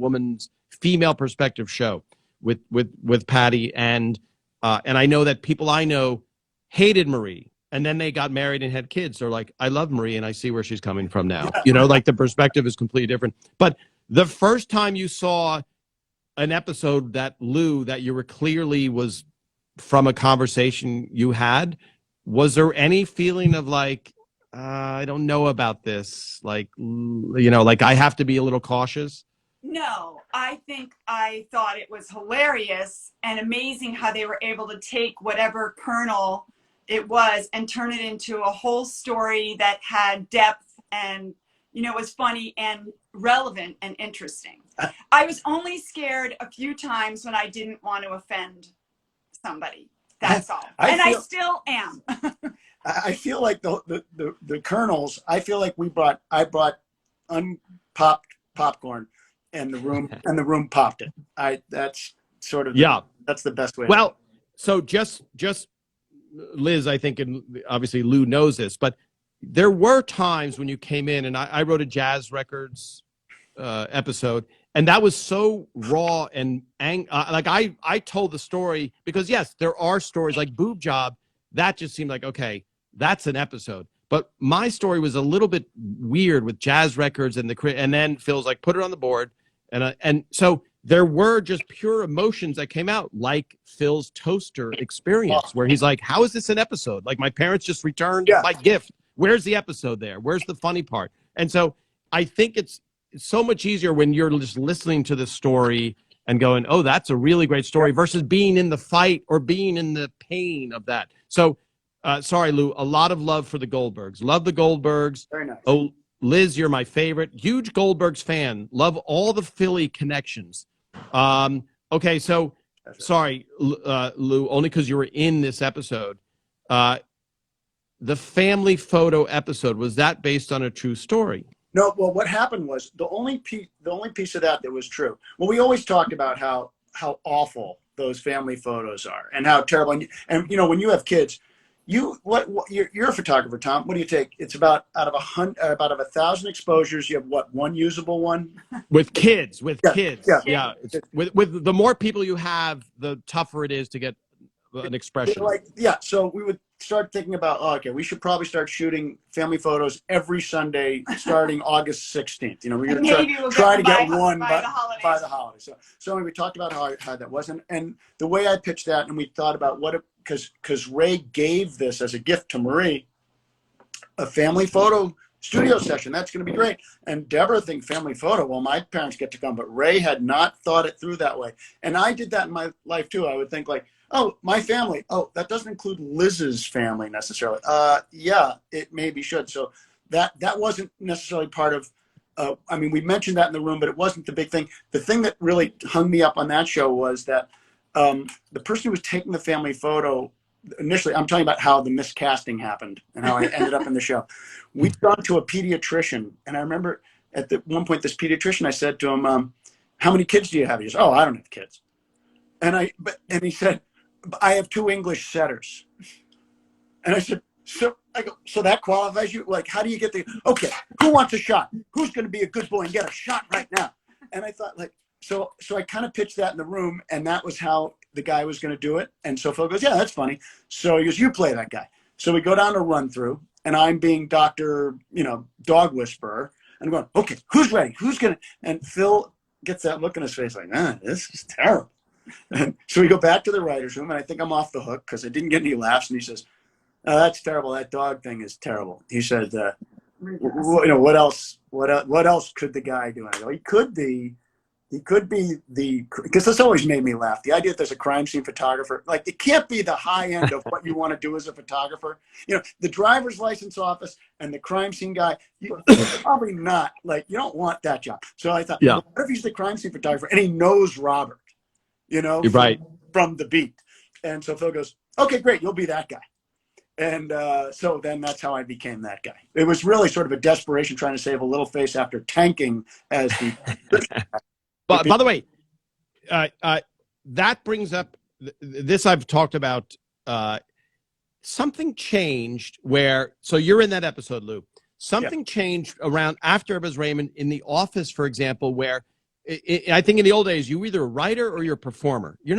female perspective show with Patty. And and I know that people I know hated Marie, and then they got married and had kids. They're like, I love Marie, and I see where she's coming from now. You know, like the perspective is completely different. But the first time you saw an episode that Lew, that you were clearly was from a conversation you had, was there any feeling of like, I don't know about this, like, you know, like I have to be a little cautious? No, I think I thought it was hilarious and amazing how they were able to take whatever kernel it was and turn it into a whole story that had depth and, you know, was funny and relevant and interesting. I was only scared a few times when I didn't want to offend somebody. That's all. I still am. I feel like the kernels, I feel like I brought unpopped popcorn and the room popped it. That's sort of, that's the best way. Well, so just Liz, I think, and obviously Lew knows this, but there were times when you came in, and I wrote a Jazz Records episode, and that was so raw and like I told the story because yes, there are stories like Boob Job that just seemed like, okay, that's an episode. But my story was a little bit weird with Jazz Records and then Phil's like, put it on the board, and so there were just pure emotions that came out, like Phil's toaster experience, where he's like, how is this an episode? Like, my parents just returned my gift. Where's the episode there? Where's the funny part? And so I think it's so much easier when you're just listening to the story and going, oh, that's a really great story, versus being in the fight or being in the pain of that. So, sorry, Lew, a lot of love for the Goldbergs. Love the Goldbergs. Very nice. Oh, Liz, you're my favorite. Huge Goldbergs fan. Love all the Philly connections. Okay, so sorry, Lew, only because you were in this episode. The family photo episode, was that based on a true story? No, well, what happened was the only piece of that was true. Well, we always talked about how awful those family photos are and how terrible. And you know, when you have kids, you're a photographer, Tom. What do you take? It's about out of 1,000 exposures, you have what, one usable one? With kids. Yeah. With the more people you have, the tougher it is to get an expression. So we would start thinking about, okay, we should probably start shooting family photos every Sunday starting August 16th. You know, we're going to try to get one by the holidays. So we talked about how that was. And the way I pitched that, and we thought about because Ray gave this as a gift to Marie, a family photo studio session. That's going to be great. And Deborah think family photo. Well, my parents get to come, but Ray had not thought it through that way. And I did that in my life too. I would think like, oh, my family. Oh, that doesn't include Liz's family necessarily. Yeah, it maybe should. So that wasn't necessarily part of, I mean, we mentioned that in the room, but it wasn't the big thing. The thing that really hung me up on that show was that the person who was taking the family photo, initially, I'm talking about how the miscasting happened and how I ended up in the show. We'd gone to a pediatrician, and I remember at one point, this pediatrician, I said to him, how many kids do you have? He says, oh, I don't have kids. And he said, I have 2 English setters. And I said, so that qualifies you? Like, how do you get okay, who wants a shot? Who's going to be a good boy and get a shot right now? And I thought, like, so I kind of pitched that in the room, and that was how the guy was going to do it. And so Phil goes, yeah, that's funny. So he goes, you play that guy. So we go down to run through, and I'm being Dr., dog whisperer. And I'm going, okay, who's ready? Who's going to? And Phil gets that look in his face like, this is terrible. And so we go back to the writer's room, and I think I'm off the hook because I didn't get any laughs. And he says, oh, that's terrible. That dog thing is terrible. He said, what else could the guy do? And I go, he could be because this always made me laugh. The idea that there's a crime scene photographer, like, it can't be the high end of what you want to do as a photographer. The driver's license office and the crime scene guy, probably not. Like, you don't want that job. So I thought, what if he's the crime scene photographer and he knows Robert, You're right. From the beat. And so Phil goes, okay, great, you'll be that guy. And so then that's how I became that guy. It was really sort of a desperation trying to save a little face after tanking as the... But by the way, that brings up this. I've talked about something changed so you're in that episode, Lew. Something changed around after it was Raymond in the office, for example, where I think in the old days, you either a writer or you're a performer. You're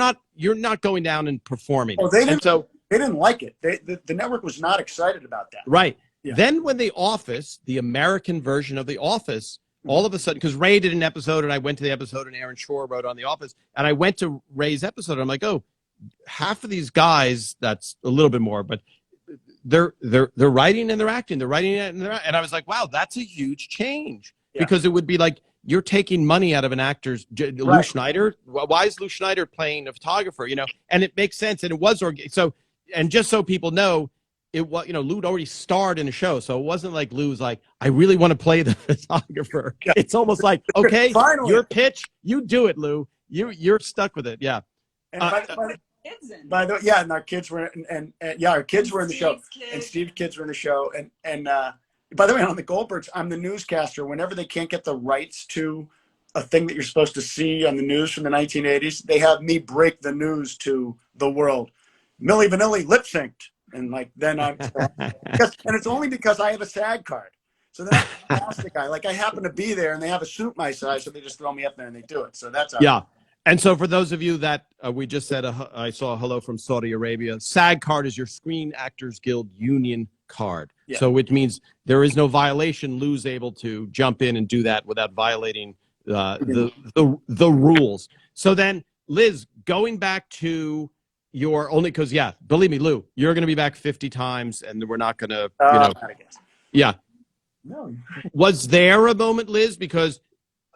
not going down and performing. Oh, they didn't like it. The network was not excited about that. Right. Yeah. Then when The Office, the American version of The Office, all of a sudden, because Ray did an episode and I went to the episode and Aaron Shore wrote on The Office, and I went to Ray's episode and I'm like, oh, half of these guys, that's a little bit more, but they're writing and they're acting. They're writing and they're acting. And I was like, wow, that's a huge change. Yeah. Because it would be like you're taking money out of an actor's Lew Schneider. Why is Lew Schneider playing a photographer? You know, and it makes sense. And it was so. And just so people know, it was, you know, Lew had already starred in a show, so it wasn't like Lew was like, I really want to play the photographer. Yeah. It's almost like, okay, your pitch, you do it, Lew. You're stuck with it. Yeah. And by the way, yeah, and our kids were our kids were in the show, and Steve's kids were in the show, and by the way, on the Goldbergs, I'm the newscaster. Whenever they can't get the rights to a thing that you're supposed to see on the news from the 1980s, they have me break the news to the world. Milli Vanilli lip synced, and like then and it's only because I have a SAG card. So that's a fantastic guy. Like I happen to be there, and they have a suit my size, so they just throw me up there and they do it. So that's yeah. And so for those of you that we just said, I saw a hello from Saudi Arabia. SAG card is your Screen Actors Guild union card. Yeah. So which means there is no violation. Lew's able to jump in and do that without violating the rules. So then, Liz, going back to your only because, yeah, believe me, Lew, you're going to be back 50 times and we're not going to, you know. Yeah. No. Was there a moment, Liz? Because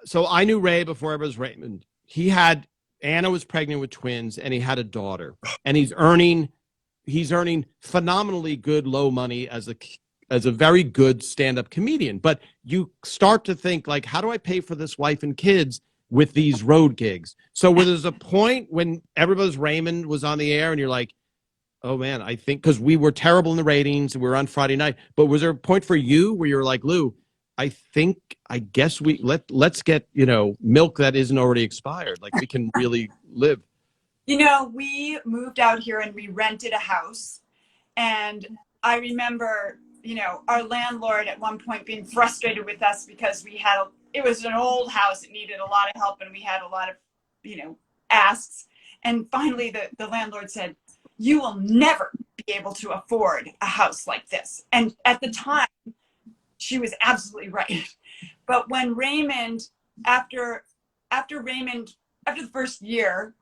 so I knew Ray before I was Raymond. Anna was pregnant with twins and he had a daughter, and he's earning phenomenally good low money as a very good stand-up comedian. But you start to think like, how do I pay for this wife and kids with these road gigs? So where there's a point when everybody's Raymond was on the air and you're like, oh man, I think because we were terrible in the ratings and we were on Friday night, but was there a point for you where you're like, Lew, I guess let's get, you know, milk that isn't already expired. Like we can really live. You know, we moved out here and we rented a house. And I remember, you know, our landlord at one point being frustrated with us because it was an old house. It needed a lot of help and we had a lot of, you know, asks. And finally the landlord said, you will never be able to afford a house like this. And at the time, she was absolutely right. But when Raymond, after the first year,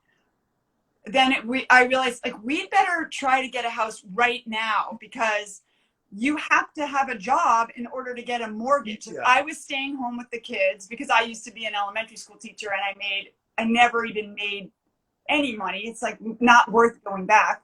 then I realized like we'd better try to get a house right now because you have to have a job in order to get a mortgage. Yeah. I was staying home with the kids because I used to be an elementary school teacher and I never even made any money. It's like not worth going back.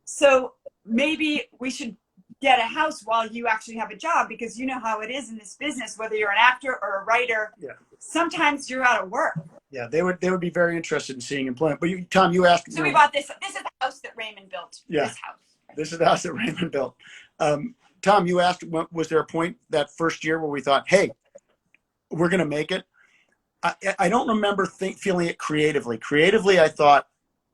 So maybe we should get a house while you actually have a job, because you know how it is in this business, whether you're an actor or a writer, sometimes you're out of work. Yeah, they would be very interested in seeing employment. But Tom, you asked. So we bought this. This is the house that Raymond built. Yeah, this house. This is the house that Raymond built. Tom, you asked, was there a point that first year where we thought, hey, we're going to make it? I don't remember feeling it creatively. Creatively, I thought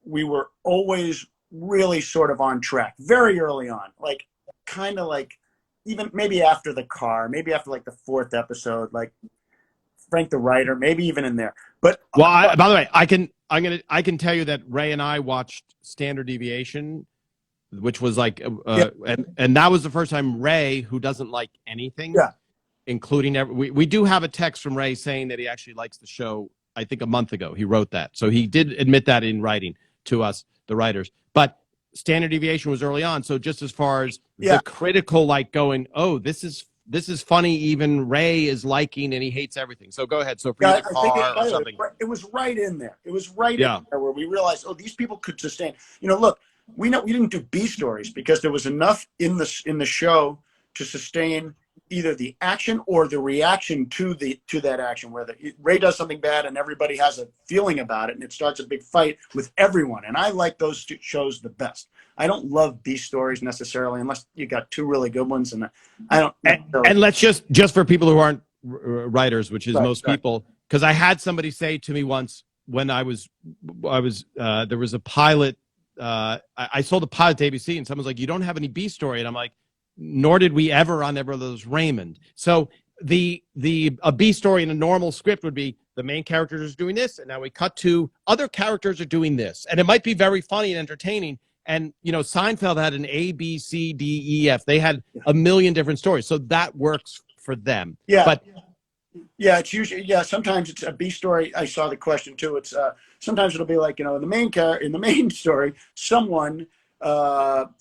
we were always really sort of on track very early on, like kind of like even maybe after the car, maybe after like the 4th episode, like Frank the writer, maybe even in there. But well, by the way, I can tell you that Ray and I watched Standard Deviation, which was like and that was the first time Ray, who doesn't like anything, including we do have a text from Ray saying that he actually likes the show. I think a month ago he wrote that, so he did admit that in writing to us, the writers. But Standard Deviation was early on, so just as far as the critical, like going, oh, this is funny, even Ray is liking and he hates everything. So go ahead. So for you, the car or something. It was right in there. It was right in there where we realized, oh, these people could sustain. You know, look, we didn't do B stories because there was enough in the show to sustain either the action or the reaction to that action, where Ray does something bad and everybody has a feeling about it and it starts a big fight with everyone. And I like those shows the best. I don't love B stories necessarily unless you got 2 really good ones, and I don't. And let's just for people who aren't writers, which is most people, because I had somebody say to me once when I was there was a pilot. I sold a pilot to ABC, and someone's like, "You don't have any B story," and I'm like, nor did we ever on Ever Those Raymond. So a B story in a normal script would be the main characters are doing this, and now we cut to other characters are doing this, and it might be very funny and entertaining. And Seinfeld had an A, B, C, D, E, F. They had a million different stories, so that works for them. Yeah, but it's usually sometimes it's a B story. I saw the question too. It's sometimes it'll be like in the main story, someone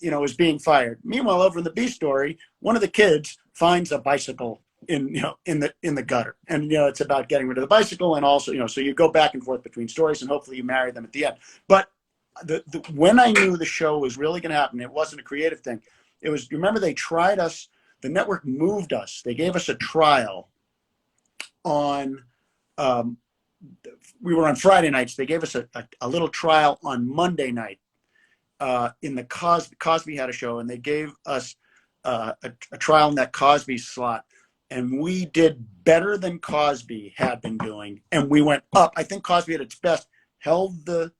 is being fired. Meanwhile, over in the B story, one of the kids finds a bicycle in the gutter, and it's about getting rid of the bicycle, and also so you go back and forth between stories, and hopefully you marry them at the end. But when I knew the show was really going to happen, it wasn't a creative thing. It was, remember, they tried us. The network moved us. They gave us a trial on. We were on Friday nights. They gave us a little trial on Monday night. In the Cosby had a show, and they gave us a trial in that Cosby slot, and we did better than Cosby had been doing, and we went up. I think Cosby at its best held the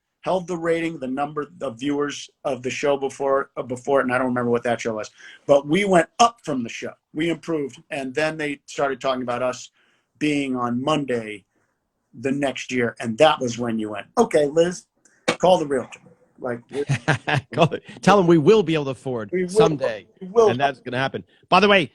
rating, the number of viewers of the show before it, and I don't remember what that show was, but we went up from the show. We improved, and then they started talking about us being on Monday the next year, and that was when you went, okay, Liz, call the realtor. Tell them we will be able to afford someday, and that's going to happen. By the way,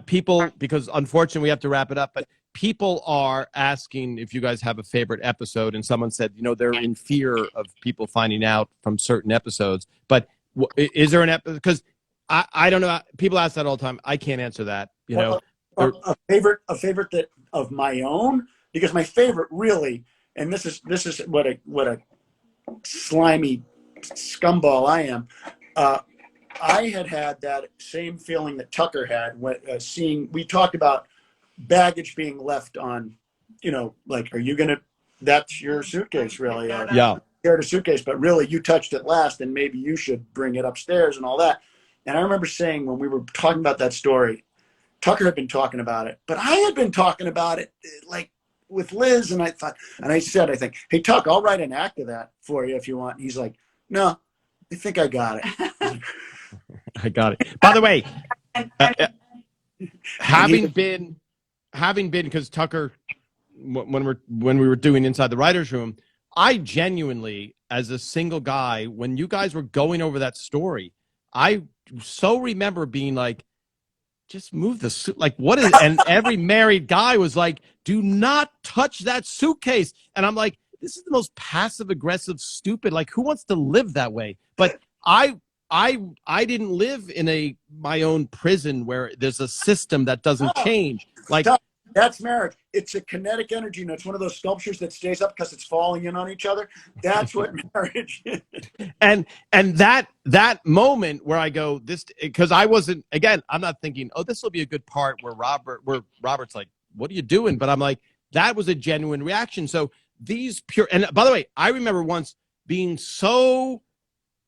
people, because unfortunately we have to wrap it up, but people are asking if you guys have a favorite episode, and someone said, they're in fear of people finding out from certain episodes. But is there an episode? Because I don't know. People ask that all the time. I can't answer that. A favorite that of my own, because my favorite really, and this is what a slimy scumball I am. I had that same feeling that Tucker had when we talked about baggage being left on, are you gonna? That's your suitcase, really? Yeah, shared a suitcase, but really you touched it last, and maybe you should bring it upstairs and all that. And I remember saying when we were talking about that story, Tucker had been talking about it, but I had been talking about it like with Liz, and I said, I think, hey, Tuck, I'll write an act of that for you if you want. And he's like, no, I think I got it. I got it. By the way, having been, because Tucker, when we were doing Inside the Writers' Room, I genuinely, as a single guy, when you guys were going over that story, I so remember being like, just move the suit. Like, what is? And every married guy was like, do not touch that suitcase. And I'm like, this is the most passive aggressive, stupid. Like, who wants to live that way? But I didn't live in my own prison where there's a system that doesn't change. Like, that's marriage. It's a kinetic energy. It's one of those sculptures that stays up because it's falling in on each other. That's what marriage is. And that moment where I go, this, because I wasn't, again, I'm not thinking, oh, this will be a good part where Robert's like, what are you doing? But I'm like, that was a genuine reaction. So these pure, and by the way, I remember once being so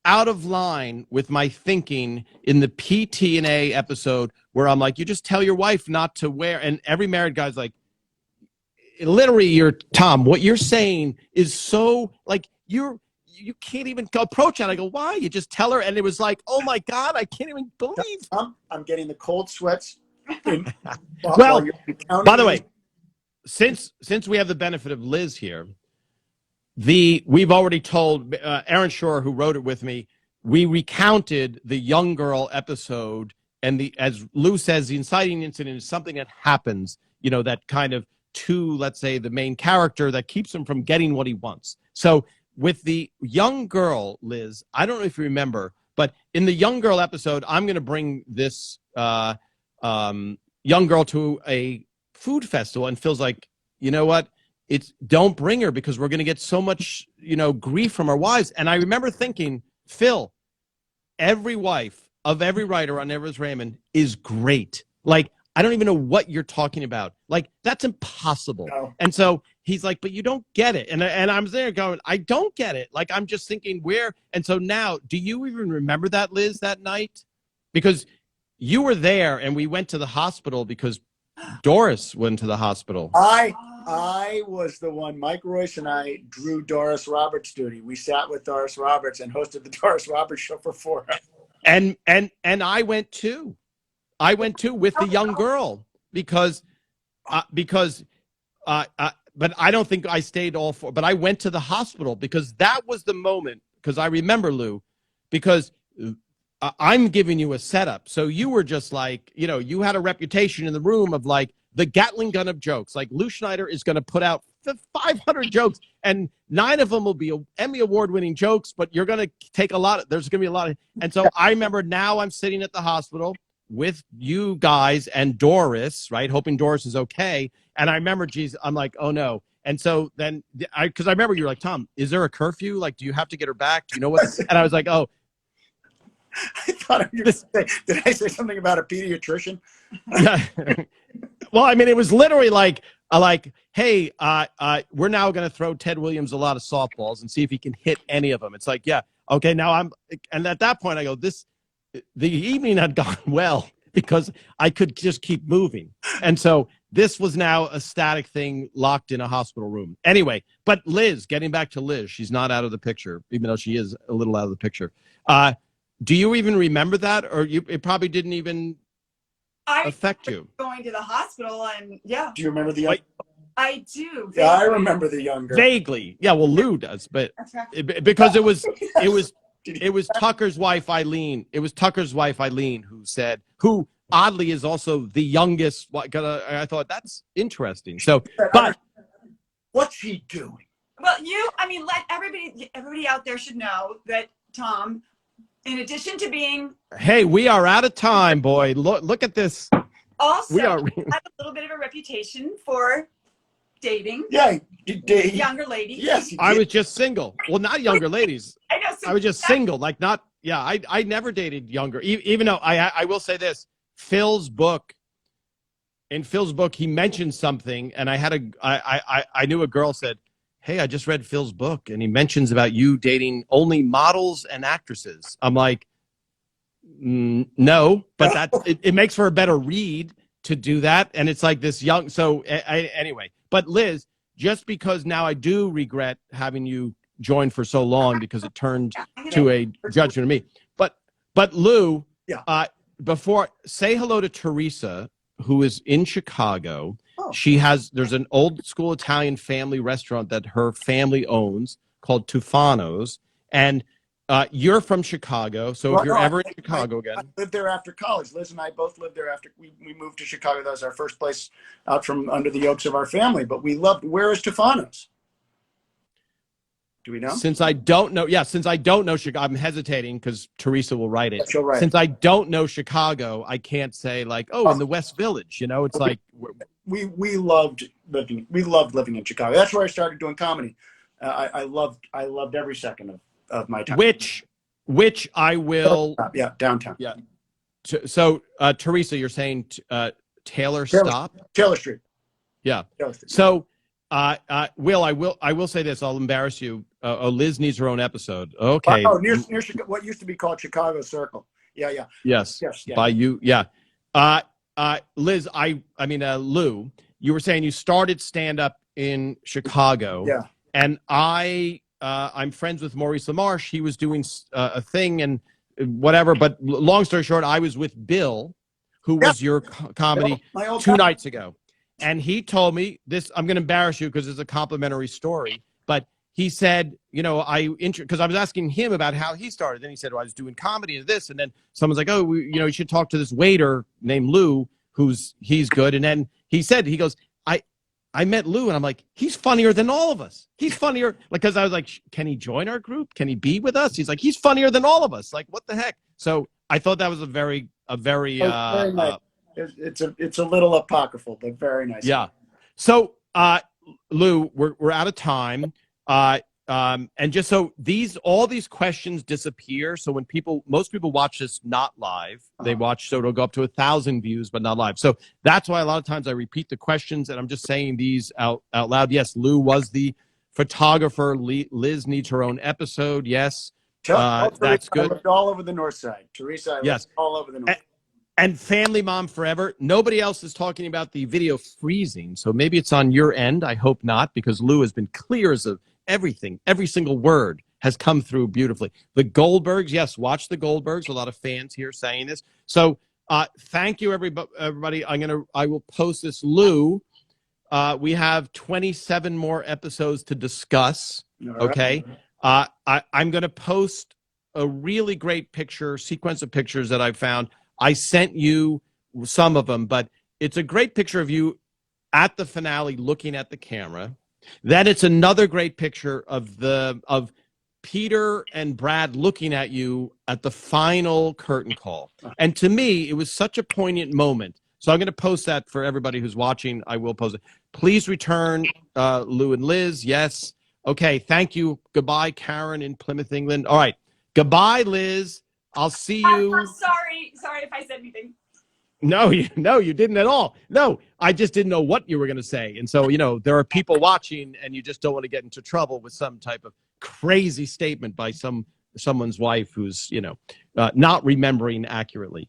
out of line with my thinking in the PT&A episode where I'm like, you just tell your wife not to wear, and every married guy's like, literally, Tom, what you're saying is so, like, you can't even approach it. I go, why? You just tell her. And it was like, oh my God, I can't even believe. I'm getting the cold sweats. Well, by the way, since we have the benefit of Liz here, we've already told Aaron Shore, who wrote it with me, we recounted the young girl episode, and as Lew says, the inciting incident is something that happens, that kind of to, let's say, the main character that keeps him from getting what he wants. So with the young girl, Liz, I don't know if you remember, but in the young girl episode, I'm going to bring this young girl to a food festival, and Phil's like, you know what? Don't bring her because we're going to get so much, grief from our wives. And I remember thinking, Phil, every wife of every writer on Everest Raymond is great. Like, I don't even know what you're talking about. Like, that's impossible. No. And so he's like, but you don't get it. And I'm there going, I don't get it. Like, I'm just thinking where. And so now, do you even remember that, Liz, that night? Because you were there and we went to the hospital because Doris went to the hospital. I was the one. Mike Royce and I drew Doris Roberts' duty. We sat with Doris Roberts and hosted the Doris Roberts show for 4 hours. And I went too. I went too with the young girl because but I don't think I stayed all four. But I went to the hospital because that was the moment. Because I remember, Lew, because I'm giving you a setup. So you were just like, you know, you had a reputation in the room of like the Gatling gun of jokes. Like Lew Schneider is going to put out 500 jokes, and 9 of them will be Emmy Award-winning jokes. But you're going to take a lot. There's going to be a lot of. And so I remember now I'm sitting at the hospital with you guys and Doris, right? Hoping Doris is okay. And I remember, geez, I'm like, oh no. And so then because I remember you were like, Tom, is there a curfew? Like, do you have to get her back? Do you know what? And I was like, oh. I thought I was going to say, did I say something about a pediatrician? Yeah. Well, I mean, it was literally like, hey, we're now going to throw Ted Williams a lot of softballs and see if he can hit any of them. It's like, yeah, okay, now and at that point I go, the evening had gone well because I could just keep moving. And so this was now a static thing locked in a hospital room. Anyway, but Liz, getting back to Liz, she's not out of the picture, even though she is a little out of the picture. Do you even remember that, or it probably didn't even affect you? Going to the hospital, and yeah. Do you remember the young? I do. Vaguely. Yeah, I remember the younger. Vaguely. Yeah, well, Lew does, but because it was Tucker's wife, Eileen. It was Tucker's wife, Eileen, who oddly is also the youngest. I thought that's interesting. So, but what's he doing? Well, let everybody out there should know that Tom, in addition to being, hey, we are out of time, boy. Look at this. Also, we have a little bit of a reputation for dating. Yeah, younger ladies. Yes, I was just single. Well, not younger ladies. I know. So I was just single, like not. Yeah, I never dated younger. Even though I will say this, in Phil's book, he mentioned something, and I knew a girl said, hey, I just read Phil's book, and he mentions about you dating only models and actresses. I'm like, no, but it makes for a better read to do that. And it's like this young. So anyway, but Liz, just because now I do regret having you join for so long because it turned to a judgment of me. But Lew, before, say hello to Teresa, who is in Chicago. There's an old school Italian family restaurant that her family owns called Tufano's. And you're from Chicago. So if you're ever in Chicago again. I lived there after college. Liz and I both lived there after we moved to Chicago. That was our first place out from under the yokes of our family. But where is Tufano's? Do we know? Since I don't know Chicago, I'm hesitating because Teresa will write it. She'll write Since I don't know Chicago, I can't say like, in the West Village. You know, it's like we loved living in Chicago. That's where I started doing comedy. I loved every second of my time. Which I will. Yeah, downtown. Yeah. So Teresa, you're saying Taylor Stop? Taylor Street. Yeah. Taylor Street. So Will, I will say this. I'll embarrass you. Liz needs her own episode. Okay. Oh, near what used to be called Chicago Circle. Yeah. Yes. Yeah. By you. Yeah. Liz, Lew, you were saying you started stand up in Chicago. Yeah. And I'm friends with Maurice LaMarche. He was doing a thing and whatever. But long story short, I was with Bill, who was your comedy 2 nights ago. And he told me this. I'm going to embarrass you because it's a complimentary story. But he said, because I was asking him about how he started. Then he said, I was doing comedy and this. And then someone's like, you should talk to this waiter named Lew, he's good. And then he goes, I met Lew, and I'm like, he's funnier than all of us. He's funnier. Because I was like, can he join our group? Can he be with us? He's like, he's funnier than all of us. Like, what the heck? So I thought that was a very very nice. It's a little apocryphal, but very nice. Yeah. So Lew, we're out of time. And just so all these questions disappear. So when most people watch this not live, they watch, so it'll go up to 1,000 views, but not live. So that's why a lot of times I repeat the questions, and I'm just saying these out loud. Yes, Lew was the photographer. Liz needs her own episode. Yes, that's good. I lived all over the North Side. Teresa, I lived all over the North. And Family Mom Forever. Nobody else is talking about the video freezing, so maybe it's on your end. I hope not, because Lew has been clear as of everything. Every single word has come through beautifully. The Goldbergs, yes, watch the Goldbergs. A lot of fans here saying this. So thank you, everybody. I will post this. Lew, We have 27 more episodes to discuss. All right. Okay. I'm going to post a really great sequence of pictures that I found. I sent you some of them, but it's a great picture of you at the finale looking at the camera. Then it's another great picture of Peter and Brad looking at you at the final curtain call. And to me, it was such a poignant moment. So I'm going to post that for everybody who's watching. I will post it. Please return, Lew and Liz. Yes. Okay. Thank you. Goodbye, Karen in Plymouth, England. All right. Goodbye, Liz. I'll see you. I'm sorry if I said anything. No, you didn't at all. No, I just didn't know what you were going to say. And so, there are people watching and you just don't want to get into trouble with some type of crazy statement by someone's wife who's, not remembering accurately.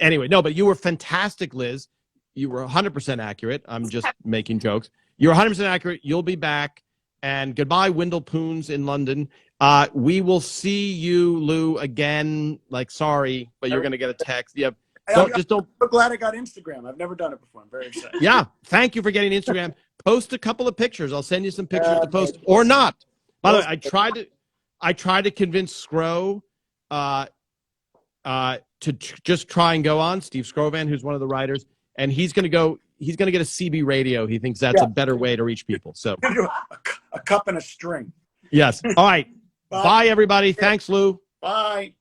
Anyway, no, but you were fantastic, Liz. You were 100% accurate. I'm just making jokes. You're 100% accurate. You'll be back. And goodbye, Windle Poons in London. We will see you, Lew, again. Sorry, but you're going to get a text. Yeah. I'm so glad I got Instagram. I've never done it before. I'm very excited. Yeah. Thank you for getting Instagram. Post a couple of pictures. I'll send you some pictures to post or not. By the way, I tried to convince Scro to just try and go on, Steve Scrovan, who's one of the writers, and he's going to get a CB radio. He thinks that's a better way to reach people. So a cup and a string. Yes. All right. Bye everybody. Thanks, Lew. Bye.